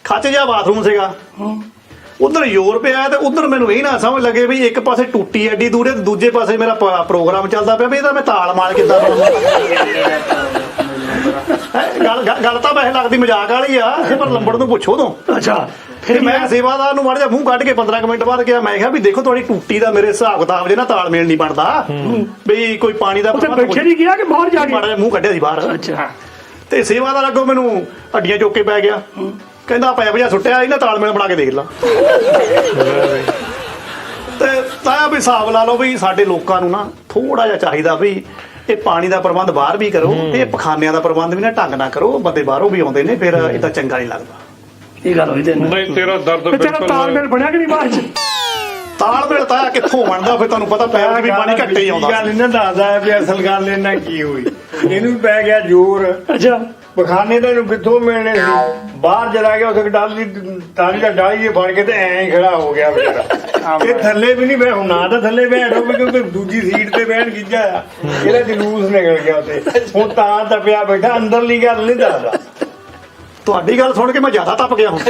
ਖੱਚ ਜਿਹਾ ਬਾਥਰੂਮ ਸੀਗਾ ਉਧਰ ਯੂਰਪ ਆ ਤੇ ਉਧਰ ਮੈਨੂੰ ਇਹ ਨਾ ਸਮਝ ਲੱਗੇ ਵੀ ਇੱਕ ਪਾਸੇ ਟੁੱਟੀ ਐਡੀ ਦੂਰੇ ਤੇ ਦੂਜੇ ਪਾਸੇ ਮੇਰਾ ਪ੍ਰੋਗਰਾਮ ਚੱਲਦਾ ਪਿਆ ਵੀ ਇਹਦਾ ਮੈਂ ਤਾਲ ਮਾਲ ਕਿੱਦਾਂ ਗੱਲ ਤਾਂ ਵੈਸੇ ਲੱਗਦੀ ਮਜ਼ਾਕ ਵਾਲੀ ਆ ਪਰ ਲੰਬੜ ਨੂੰ ਪੁੱਛੋ ਤੋਂ। ਅੱਛਾ ਫਿਰ ਮੈਂ ਸੇਵਾਦਾਰ ਨੂੰ ਮਾੜਾ ਜਿਹਾ ਮੂੰਹ ਕੱਢ ਕੇ 15 ਮਿੰਟ ਬਾਅਦ ਕਿਹਾ, ਮੈਂ ਕਿਹਾ ਵੀ ਦੇਖੋ ਤੁਹਾਡੀ ਟੁੱਟੀ ਦਾ ਮੇਰੇ ਹਿਸਾਬ ਕਿਤਾਬ ਦੇ ਨਾਲ ਤਾਲਮੇਲ ਨਹੀਂ ਬਣਦਾ ਵੀ ਕੋਈ ਪਾਣੀ ਦਾ ਉੱਥੇ ਬੈਠੇ ਨਹੀਂ ਗਿਆ ਕਿ ਬਾਹਰ ਜਾ ਕੇ ਮਾੜਾ ਜਿਹਾ ਮੂੰਹ ਕੱਢਿਆ ਸੀ ਬਾਹਰ। ਅੱਛਾ ਤੇ ਸੇਵਾਦਾਰ ਅੱਗੋਂ ਮੈਨੂੰ ਹੱਡੀਆਂ ਚੁੱਕ ਕੇ ਪੈ ਗਿਆ, ਕਹਿੰਦਾ ਪੈਪ ਜਿਹਾ ਸੁੱਟਿਆ ਇਹਨਾਂ ਤਾਲਮੇਲ ਬਣਾ ਕੇ ਦੇਖ ਲਾ। ਤੇ ਤਾਂ ਵੀ ਹਿਸਾਬ ਲਾ ਲਓ ਵੀ ਸਾਡੇ ਲੋਕਾਂ ਨੂੰ ਨਾ ਥੋੜਾ ਜਿਹਾ ਚਾਹੀਦਾ ਵੀ ਇਹ ਪਾਣੀ ਦਾ ਪ੍ਰਬੰਧ ਬਾਹਰ ਵੀ ਕਰੋ ਤੇ ਪਖਾਨਿਆਂ ਦਾ ਪ੍ਰਬੰਧ ਵੀ ਨਾ ਢੰਗ ਨਾਲ ਕਰੋ। ਬੰਦੇ ਬਾਹਰੋਂ ਵੀ ਆਉਂਦੇ ਨੇ, ਫਿਰ ਇਦਾਂ ਚੰਗਾ ਨਹੀਂ ਲੱਗਦਾ। ਇਹ ਗੱਲ ਹੋਈ ਤੈਨੂੰ ਨਹੀਂ ਤੇਰਾ ਦਰਦ ਤੇ ਤੇਰਾ ਤਾਲਮੇਲ ਬਣਿਆ ਕਿ ਨਹੀਂ ਬਾਅਦ ਚ? ਤਾਲਮੇਲ ਤਾਂ ਕਿੱਥੋਂ ਬਣਦਾ, ਫਿਰ ਤੁਹਾਨੂੰ ਪਤਾ ਪੈਪ ਵੀ ਪਾਣੀ ਘੱਟੇ ਹੀ ਆਉਂਦਾ। ਗੱਲ ਇਹਨਾਂ ਦੱਸਦਾ ਵੀ ਅਸਲ ਗੱਲ ਇਹਨਾਂ ਕੀ ਹੋਈ, ਇਹਨੂੰ ਪੈ ਗਿਆ ਜ਼ੋਰ। ਅੱਛਾ ਪਖਾਨੇ ਤਾਂ ਇਹਨੂੰ ਕਿੱਥੋਂ ਮਿਲਣੇ ਸੀ, ਬਾਹਰ ਚਲਾ ਗਿਆ ਉੱਥੇ ਡਾਲੀ ਤਾਲੀ ਦਾ ਡਾਲੀ ਫੜ ਕੇ ਤੇ ਐਂ ਹੀ ਖੜਾ ਹੋ ਗਿਆ ਵਿਚਾਰਾ। ਇਹ ਥੱਲੇ ਵੀ ਨਹੀਂ ਬੈ, ਹੁਣ ਨਾ ਤਾਂ ਥੱਲੇ ਬੈਠੋ ਕਿਉਂਕਿ ਦੂਜੀ ਸੀਟ ਤੇ ਬੈਠ ਗਿੱਜਾ ਆ, ਇਹਦਾ ਜਲੂਸ ਨਿਕਲ ਗਿਆ ਉੱਥੇ। ਹੁਣ ਤਾਂ ਪਿਆ ਬੈਠਾ, ਅੰਦਰਲੀ ਗੱਲ ਨਹੀਂ ਦੱਸਦਾ। ਤੁਹਾਡੀ ਗੱਲ ਸੁਣ ਕੇ ਮੈਂ ਜ਼ਿਆਦਾ ਤੱਪ ਗਿਆ ਹੁਣ।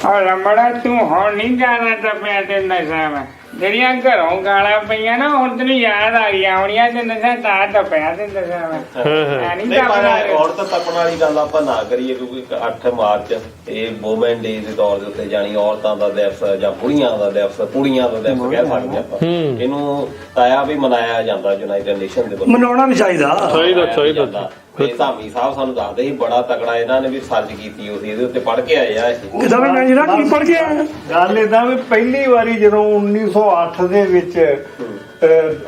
ਔਰ ਰਮੜਾ ਤੂੰ ਹੁਣ ਨਹੀਂ ਜਾਣਾ ਟੱਪਿਆ ਤੇ ਨਸ਼ਾ ਮੈਂ ਜਿਹੜੀਆਂ ਘਰੋਂ ਗਾਲਾਂ ਪਈਆਂ ਨਾ ਹੁਣ ਤੈਨੂੰ ਯਾਦ ਆ ਗਈਆਂ ਹੋਣੀਆਂ ਤੇ ਨਸ਼ਾ ਤਾਂ ਟੱਪਿਆ ਤੇ ਨਸ਼ਾ ਮੈਂ ਨਹੀਂ ਨਹੀਂ ਪਰ ਟੱਪਦਾ। ਔਰਤ ਤੱਕਣ ਵਾਲੀ ਗੱਲ ਆਪਾਂ ਨਾ ਕਰੀਏ ਕਿਉਂਕਿ 8 ਮਾਰਚ ਇਹ ਵੂਮਨ ਡੇ ਦੇ ਤੌਰ ਦੇ ਉੱਤੇ ਜਾਣੀ ਔਰਤਾਂ ਦਾ ਦਿਵਸ ਜਾਂ ਬੁੜੀਆਂ ਦਾ ਦਿਵਸ, ਕੁੜੀਆਂ ਦਾ ਦਿਵਸ ਕਹਿ ਸਕਦੇ ਆਪਾਂ। ਇਹਨੂੰ ਤਾਇਆ ਵੀ ਮਨਾਇਆ ਜਾਂਦਾ ਯੂਨਾਈਟਿਡ ਨੇਸ਼ਨ ਦੇ ਵੱਲੋਂ। ਮਨਾਉਣਾ ਵੀ ਚਾਹੀਦਾ। ਚਾਹੀਦਾ। ਇਹ ਧਾਮੀ ਸਾਹਿਬ ਸਾਨੂੰ ਦੱਸਦੇ ਸੀ ਬੜਾ ਤਕੜਾ ਇਹਨਾਂ ਨੇ ਵੀ ਸਰਚ ਕੀਤੀ ਹੋਈ ਸੀ, ਇਹਦੇ ਉੱਤੇ ਪੜ੍ਹ ਕੇ ਆਏ ਆ ਇਹ। ਕਿਦਾਂ ਮੈਂ ਜਿਹੜਾ ਕੀ ਪੜ ਕੇ ਆਇਆ? ਗੱਲ ਏਦਾਂ ਵੀ ਪਹਿਲੀ ਵਾਰੀ ਜਦੋਂ 1908 ਦੇ ਵਿੱਚ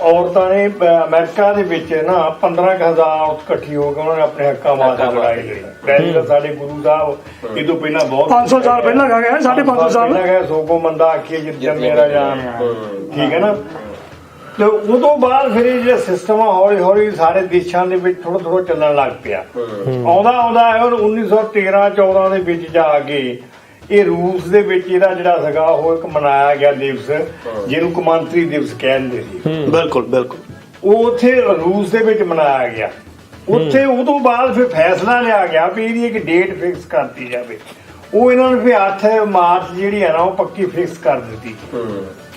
ਔਰਤਾਂ ਨੇ ਅਮਰੀਕਾ ਦੇ ਵਿੱਚ ਨਾ 15,000 ਔਰਤ ਇਕੱਠੀ ਹੋ ਕੇ ਉਹਨਾਂ ਨੇ ਆਪਣੇ ਹੱਕਾਂ ਵਾਸਤੇ ਲੜਾਈ ਲੜੀ। ਪਹਿਲੇ ਤਾਂ ਸਾਡੇ ਗੁਰੂ ਸਾਹਿਬ ਇਹ ਤੋਂ ਪਹਿਲਾਂ ਬਹੁਤ 500 ਸਾਲ ਪਹਿਲਾਂ ਗਾ ਗਿਆ, 550 ਸਾਲ ਪਹਿਲਾਂ ਗਏ। ਸੋਕੋ ਮੰਦਾ ਆਖੀਏ ਜਿੱਦਾਂ ਮੇਰਾ ਜਾਨ, ਠੀਕ ਹੈ ਨਾ। ਤੇ ਉਦੋਂ ਬਾਅਦ ਫਿਰ ਇਹ ਜਿਹੜਾ ਸਿਸਟਮ ਆ ਹੌਲੀ ਹੌਲੀ ਸਾਰੇ ਦੇਸ਼ਾਂ ਦੇ ਵਿੱਚ ਥੋੜਾ ਥੋੜਾ ਚੱਲਣ ਲੱਗ ਪਿਆ। ਆਉਂਦਾ ਹੈ ਔਰ 1913-14 ਦੇ ਵਿੱਚ ਜਾ ਕੇ ਇਹ ਰੂਸ ਦੇ ਵਿੱਚ ਇਹਦਾ ਜਿਹੜਾ ਸੀਗਾ ਉਹ ਇੱਕ ਮਨਾਇਆ ਗਿਆ ਦਿਵਸ, ਜਿਹਨੂੰ ਕੌਮਾਂਤਰੀ ਦਿਵਸ ਕਹਿੰਦੇ ਸੀ। ਬਿਲਕੁਲ ਬਿਲਕੁਲ। ਉਹ ਉੱਥੇ ਰੂਸ ਦੇ ਵਿੱਚ ਮਨਾਇਆ ਗਿਆ। ਉੱਥੇ ਉਹ ਤੋਂ ਬਾਅਦ ਫਿਰ ਫੈਸਲਾ ਲਿਆ ਗਿਆ ਵੀ ਇਹਦੀ ਇੱਕ ਡੇਟ ਫਿਕਸ ਕਰਤੀ ਜਾਵੇ। ਉਹ ਇਹਨਾਂ ਨੇ ਫਿਰ 8 ਮਾਰਚ ਜਿਹੜੀ ਹੈ ਨਾ ਉਹ ਪੱਕੀ ਫਿਕਸ ਕਰ ਦਿੱਤੀ,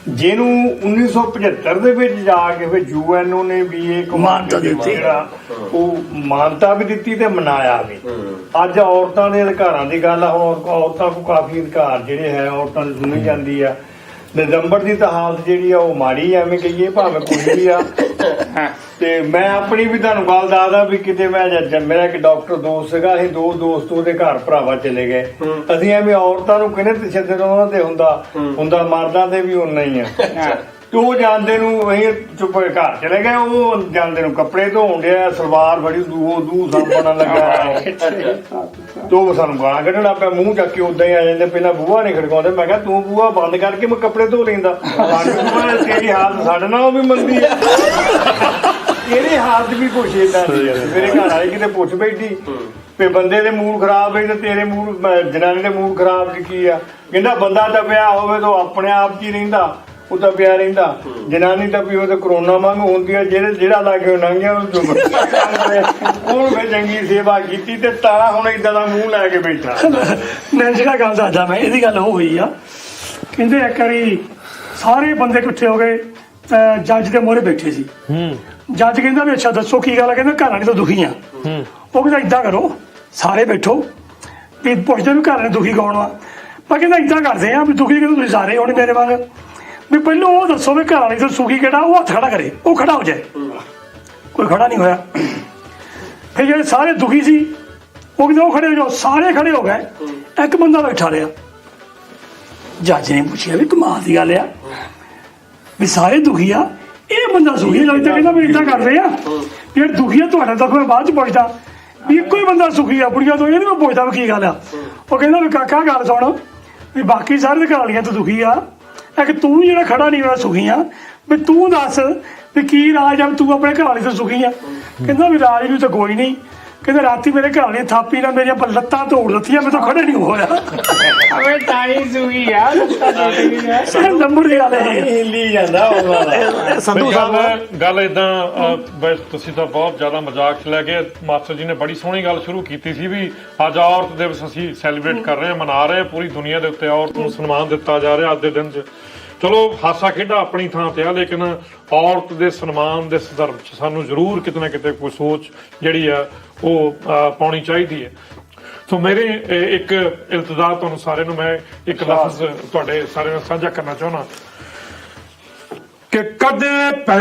ਜਿਹਨੂੰ 1975 ਦੇ ਵਿੱਚ ਜਾ ਕੇ ਫਿਰ ਯੂਐਨਓ ਨੇ ਵੀ ਇਹ ਮਾਨਤਾ ਦਿੱਤੀ, ਜਿਹੜਾ ਉਹ ਮਾਨਤਾ ਵੀ ਦਿੱਤੀ ਤੇ ਮਨਾਇਆ ਵੀ। ਅੱਜ ਔਰਤਾਂ ਦੇ ਅਧਿਕਾਰਾਂ ਦੀ ਗੱਲ ਆ, ਹੁਣ ਔਰਤਾਂ ਕੋ ਕਾਫੀ ਅਧਿਕਾਰ ਜਿਹੜੇ ਹੈ ਔਰਤਾਂ ਨੂੰ ਸੁਣੀ ਜਾਂਦੀ ਆ। ਨਵੰਬਰ ਦੀ ਤਾਂ ਹਾਲਤ ਜਿਹੜੀ ਆ ਉਹ ਮਾੜੀ ਆ, ਐਵੇਂ ਕਹੀਏ ਭਾਵੇਂ ਕੁਝ ਵੀ ਆ। ਤੇ ਮੈਂ ਆਪਣੀ ਵੀ ਤੁਹਾਨੂੰ ਗੱਲ ਦੱਸਦਾ ਵੀ ਕਿਤੇ ਮੈਂ ਮੇਰਾ ਇੱਕ ਡਾਕਟਰ ਦੋਸਤ ਸੀਗਾ, ਅਸੀਂ 2 ਦੋਸਤ ਉਹਦੇ ਘਰ ਭਰਾਵਾ ਚਲੇ ਗਏ। ਅਸੀਂ ਐਵੇਂ ਔਰਤਾਂ ਨੂੰ ਕਹਿੰਦੇ ਤਸ਼ੱਦਦ ਉਹਨਾਂ ਤੇ ਹੁੰਦਾ ਮਰਦਾਂ ਤੇ ਵੀ ਉਨਾ ਹੀ ਆ। ਤੇ ਉਹ ਜਾਂਦੇ ਨੂੰ ਅਸੀਂ ਚੁੱਪ ਘਰ ਚਲੇ ਗਏ, ਉਹ ਜਾਂਦੇ ਨੂੰ ਕੱਪੜੇ ਧੋਣ ਡਿਆ, ਸਲਵਾਰ ਬੜੀ ਦੂ ਸਾਂਭਣ ਲੱਗਾ। ਤੋ ਸਾਨੂੰ ਗਾਲਾਂ ਕੱਢਣ ਲੱਗ ਪਿਆ, ਮੂੰਹ ਚੱਕ ਕੇ ਉਦਾਂ ਹੀ ਆ ਜਾਂਦੇ। ਪਹਿਲਾਂ ਬੂਹਾ ਨਹੀਂ ਖੜਕਾਉਂਦੇ, ਮੈਂ ਕਿਹਾ ਤੂੰ ਬੂਹਾ ਬੰਦ ਕਰਕੇ ਮੈਂ ਕੱਪੜੇ ਧੋ ਲੈਂਦਾ। ਤੇਰੀ ਹਾਲਤ ਸਾਡੇ ਨਾਲ ਵੀ ਮੰਦੀ ਹੈ, ਇਹਦੀ ਹਾਲਤ ਵੀ ਕੁਛ ਏਦਾਂ ਦੀ ਹੈ। ਮੇਰੇ ਘਰ ਵਾਲੇ ਕਿਤੇ ਪੁੱਛ ਬੈਠੀ ਵੀ ਬੰਦੇ ਦੇ ਮੂਡ ਖਰਾਬ ਹੈ ਤੇ ਤੇਰੇ ਮੂਡ ਜਨਾਨੀ ਦੇ ਮੂਡ ਖਰਾਬ ਕੀ ਆ? ਕਹਿੰਦਾ ਬੰਦਾ ਤਾਂ ਪਿਆ ਹੋਵੇ ਤਾਂ ਆਪਣੇ ਆਪ 'ਚ ਹੀ ਰਹਿੰਦਾ, ਉਹ ਤਾਂ ਪਿਆ ਰਹਿੰਦਾ। ਜਨਾਨੀ ਤਾਂ ਵੀ ਉਹ ਤੇ ਕਰੋਨਾ ਵਾਂਗ ਹੁੰਦੀ ਆ, ਜਿਹੜਾ ਲਾਗੇ ਲੰਘਿਆ ਉਹਨੂੰ ਫਿਰ ਚੰਗੀ ਸੇਵਾ ਕੀਤੀ ਤੇ ਤਾਰਾ ਹੁਣ ਏਦਾਂ ਦਾ ਮੂੰਹ ਲੈ ਕੇ ਬੈਠਾ। ਮੈਂ ਜਿਹੜਾ ਗੱਲ ਦੱਸਦਾ, ਮੈਂ ਇਹਦੀ ਗੱਲ ਉਹ ਹੋਈ ਆ। ਕਹਿੰਦੇ ਇੱਕ ਵਾਰੀ ਸਾਰੇ ਬੰਦੇ ਇਕੱਠੇ ਹੋ ਗਏ, ਜੱਜ ਦੇ ਮੂਹਰੇ ਬੈਠੇ ਸੀ। ਜੱਜ ਕਹਿੰਦਾ ਵੀ ਅੱਛਾ ਦੱਸੋ ਕੀ ਗੱਲ ਆ? ਕਹਿੰਦਾ ਘਰ ਵਾਲੀ ਤਾਂ ਦੁਖੀ ਆ। ਉਹ ਕਹਿੰਦਾ ਏਦਾਂ ਕਰੋ, ਸਾਰੇ ਬੈਠੋ ਵੀ ਪੁੱਛਦੇ ਵੀ ਘਰ ਵਾਲੇ ਦੁਖੀ ਕੌਣ ਆ। ਪਰ ਕਹਿੰਦਾ ਏਦਾਂ ਕਰਦੇ ਆ ਵੀ ਦੁਖੀ ਕਹਿੰਦੇ ਤੁਸੀਂ ਸਾਰੇ ਹੋਣੇ ਮੇਰੇ ਵਾਂਗ, ਵੀ ਪਹਿਲਾਂ ਉਹ ਦੱਸੋ ਵੀ ਘਰ ਵਾਲੀ ਤੋਂ ਸੁਖੀ ਕਿਹੜਾ, ਉਹ ਹੱਥ ਖੜਾ ਕਰੇ, ਉਹ ਖੜਾ ਹੋ ਜਾਏ। ਕੋਈ ਖੜਾ ਨਹੀਂ ਹੋਇਆ। ਫਿਰ ਜਿਹੜੇ ਸਾਰੇ ਦੁਖੀ ਸੀ ਉਹ ਕਹਿੰਦੇ ਉਹ ਖੜੇ ਹੋ ਜਾਓ, ਸਾਰੇ ਖੜੇ ਹੋ ਗਏ। ਇੱਕ ਬੰਦਾ ਬੈਠਾ ਰਿਹਾ। ਜੱਜ ਨੇ ਪੁੱਛਿਆ ਵੀ ਕਮਾਲ ਦੀ ਗੱਲ ਆ ਵੀ ਸਾਰੇ ਦੁਖੀ ਆ, ਇਹ ਬੰਦਾ ਸੁਖੀ ਲੱਗਦਾ। ਕਹਿੰਦਾ ਵੀ ਏਦਾਂ ਕਰਦੇ ਆ, ਜਿਹੜੇ ਦੁਖੀ ਆ ਤੁਹਾਡਾ ਤਾਂ ਮੈਂ ਬਾਅਦ ਚ ਪੁੱਛਦਾ ਵੀ ਇੱਕੋ ਹੀ ਬੰਦਾ ਸੁਖੀ ਆ, ਬੁੜੀਆਂ ਤੋਂ ਇਹ ਨੀ ਮੈਂ ਪੁੱਛਦਾ ਵੀ ਕੀ ਗੱਲ ਆ। ਉਹ ਕਹਿੰਦਾ ਵੀ ਕਾਕਾ ਗੱਲ ਸੁਣ ਵੀ ਬਾਕੀ ਸਾਰੇ ਘਰ ਵਾਲੀਆਂ ਤੋਂ ਦੁਖੀ ਆ, ਇੱਕ ਤੂੰ ਜਿਹੜਾ ਖੜਾ ਨਹੀਂ ਹੋਇਆ ਸੁਖੀ ਆ, ਵੀ ਤੂੰ ਦੱਸ ਵੀ ਕੀ ਰਾਜ ਆ, ਤੂੰ ਆਪਣੇ ਘਰ ਵਾਲੀ ਤੋਂ ਸੁਖੀ ਆ। ਕਹਿੰਦਾ ਵੀ ਰਾਜ ਨੂੰ ਤਾਂ ਕੋਈ ਨਹੀਂ, ਕਹਿੰਦੇ ਰਾਤੀ ਮੇਰੇ ਘਰ ਵਾਲੀ ਥਾਪੀ ਨਾਲ ਮੇਰੀਆਂ ਲੱਤਾਂ ਤੋੜ ਦਿੱਤੀਆਂ, ਮੈਂ ਤਾਂ ਖੜੇ ਨਹੀਂ ਹੋਇਆ। ਅਵੇ ਤਾਈ ਸੂਈ ਆ ਲੱਤਾਂ ਟੁੱਟ ਗਈਆਂ। ਇਹ ਨੰਬਰ ਦੀ ਗੱਲ ਹੈ। ਹਿੱਲੀ ਜਾਂਦਾ ਉਹਨਾਂ ਸੰਧੂ ਸਾਹਿਬ ਗੱਲ ਇਦਾਂ ਬਸ ਤੁਸੀਂ ਤਾਂ ਬਹੁਤ ਜ਼ਿਆਦਾ ਮਜ਼ਾਕ ਚ ਲੈ ਗਏ। ਮਾਸਟਰ ਜੀ ਨੇ ਬੜੀ ਸੋਹਣੀ ਗੱਲ ਸ਼ੁਰੂ ਕੀਤੀ ਸੀ ਵੀ ਅੱਜ ਔਰਤ ਦਿਵਸ ਅਸੀਂ ਸੈਲੀਬ੍ਰੇਟ ਕਰ ਰਹੇ ਹਾਂ, ਮਨਾ ਰਹੇ ਹਾਂ। ਪੂਰੀ ਦੁਨੀਆ ਦੇ ਉੱਤੇ ਔਰਤ ਨੂੰ ਸਨਮਾਨ ਦਿੱਤਾ ਜਾ ਰਿਹਾ ਅੱਜ ਦੇ ਦਿਨ 'ਚ। ਚਲੋ ਹਾਸਾ ਖੇਡਾ ਆਪਣੀ ਥਾਂ ਤੇ ਆ, ਲੇਕਿਨ ਔਰਤ ਦੇ ਸਨਮਾਨ ਦੇ ਸੰਦਰਭ 'ਚ ਸਾਨੂੰ ਜ਼ਰੂਰ ਕਿਤੇ ਨਾ ਕਿਤੇ ਕੋਈ ਸੋਚ ਜਿਹੜੀ ਆ ਉਹ ਪਾਉਣੀ ਚਾਹੀਦੀ ਹੈ। ਸੋ ਮੇਰੇ ਇੱਕ ਇਲਤਜਾ ਤੁਹਾਨੂੰ ਸਾਰਿਆਂ ਨੂੰ ਮੈਂ ਇੱਕ ਲਫ਼ਜ਼ ਤੁਹਾਡੇ ਸਾਰਿਆਂ ਨਾਲ ਸਾਂਝਾ ਕਰਨਾ ਚਾਹੁੰਦਾ ਕਿ ਕਦੇ ਪੈ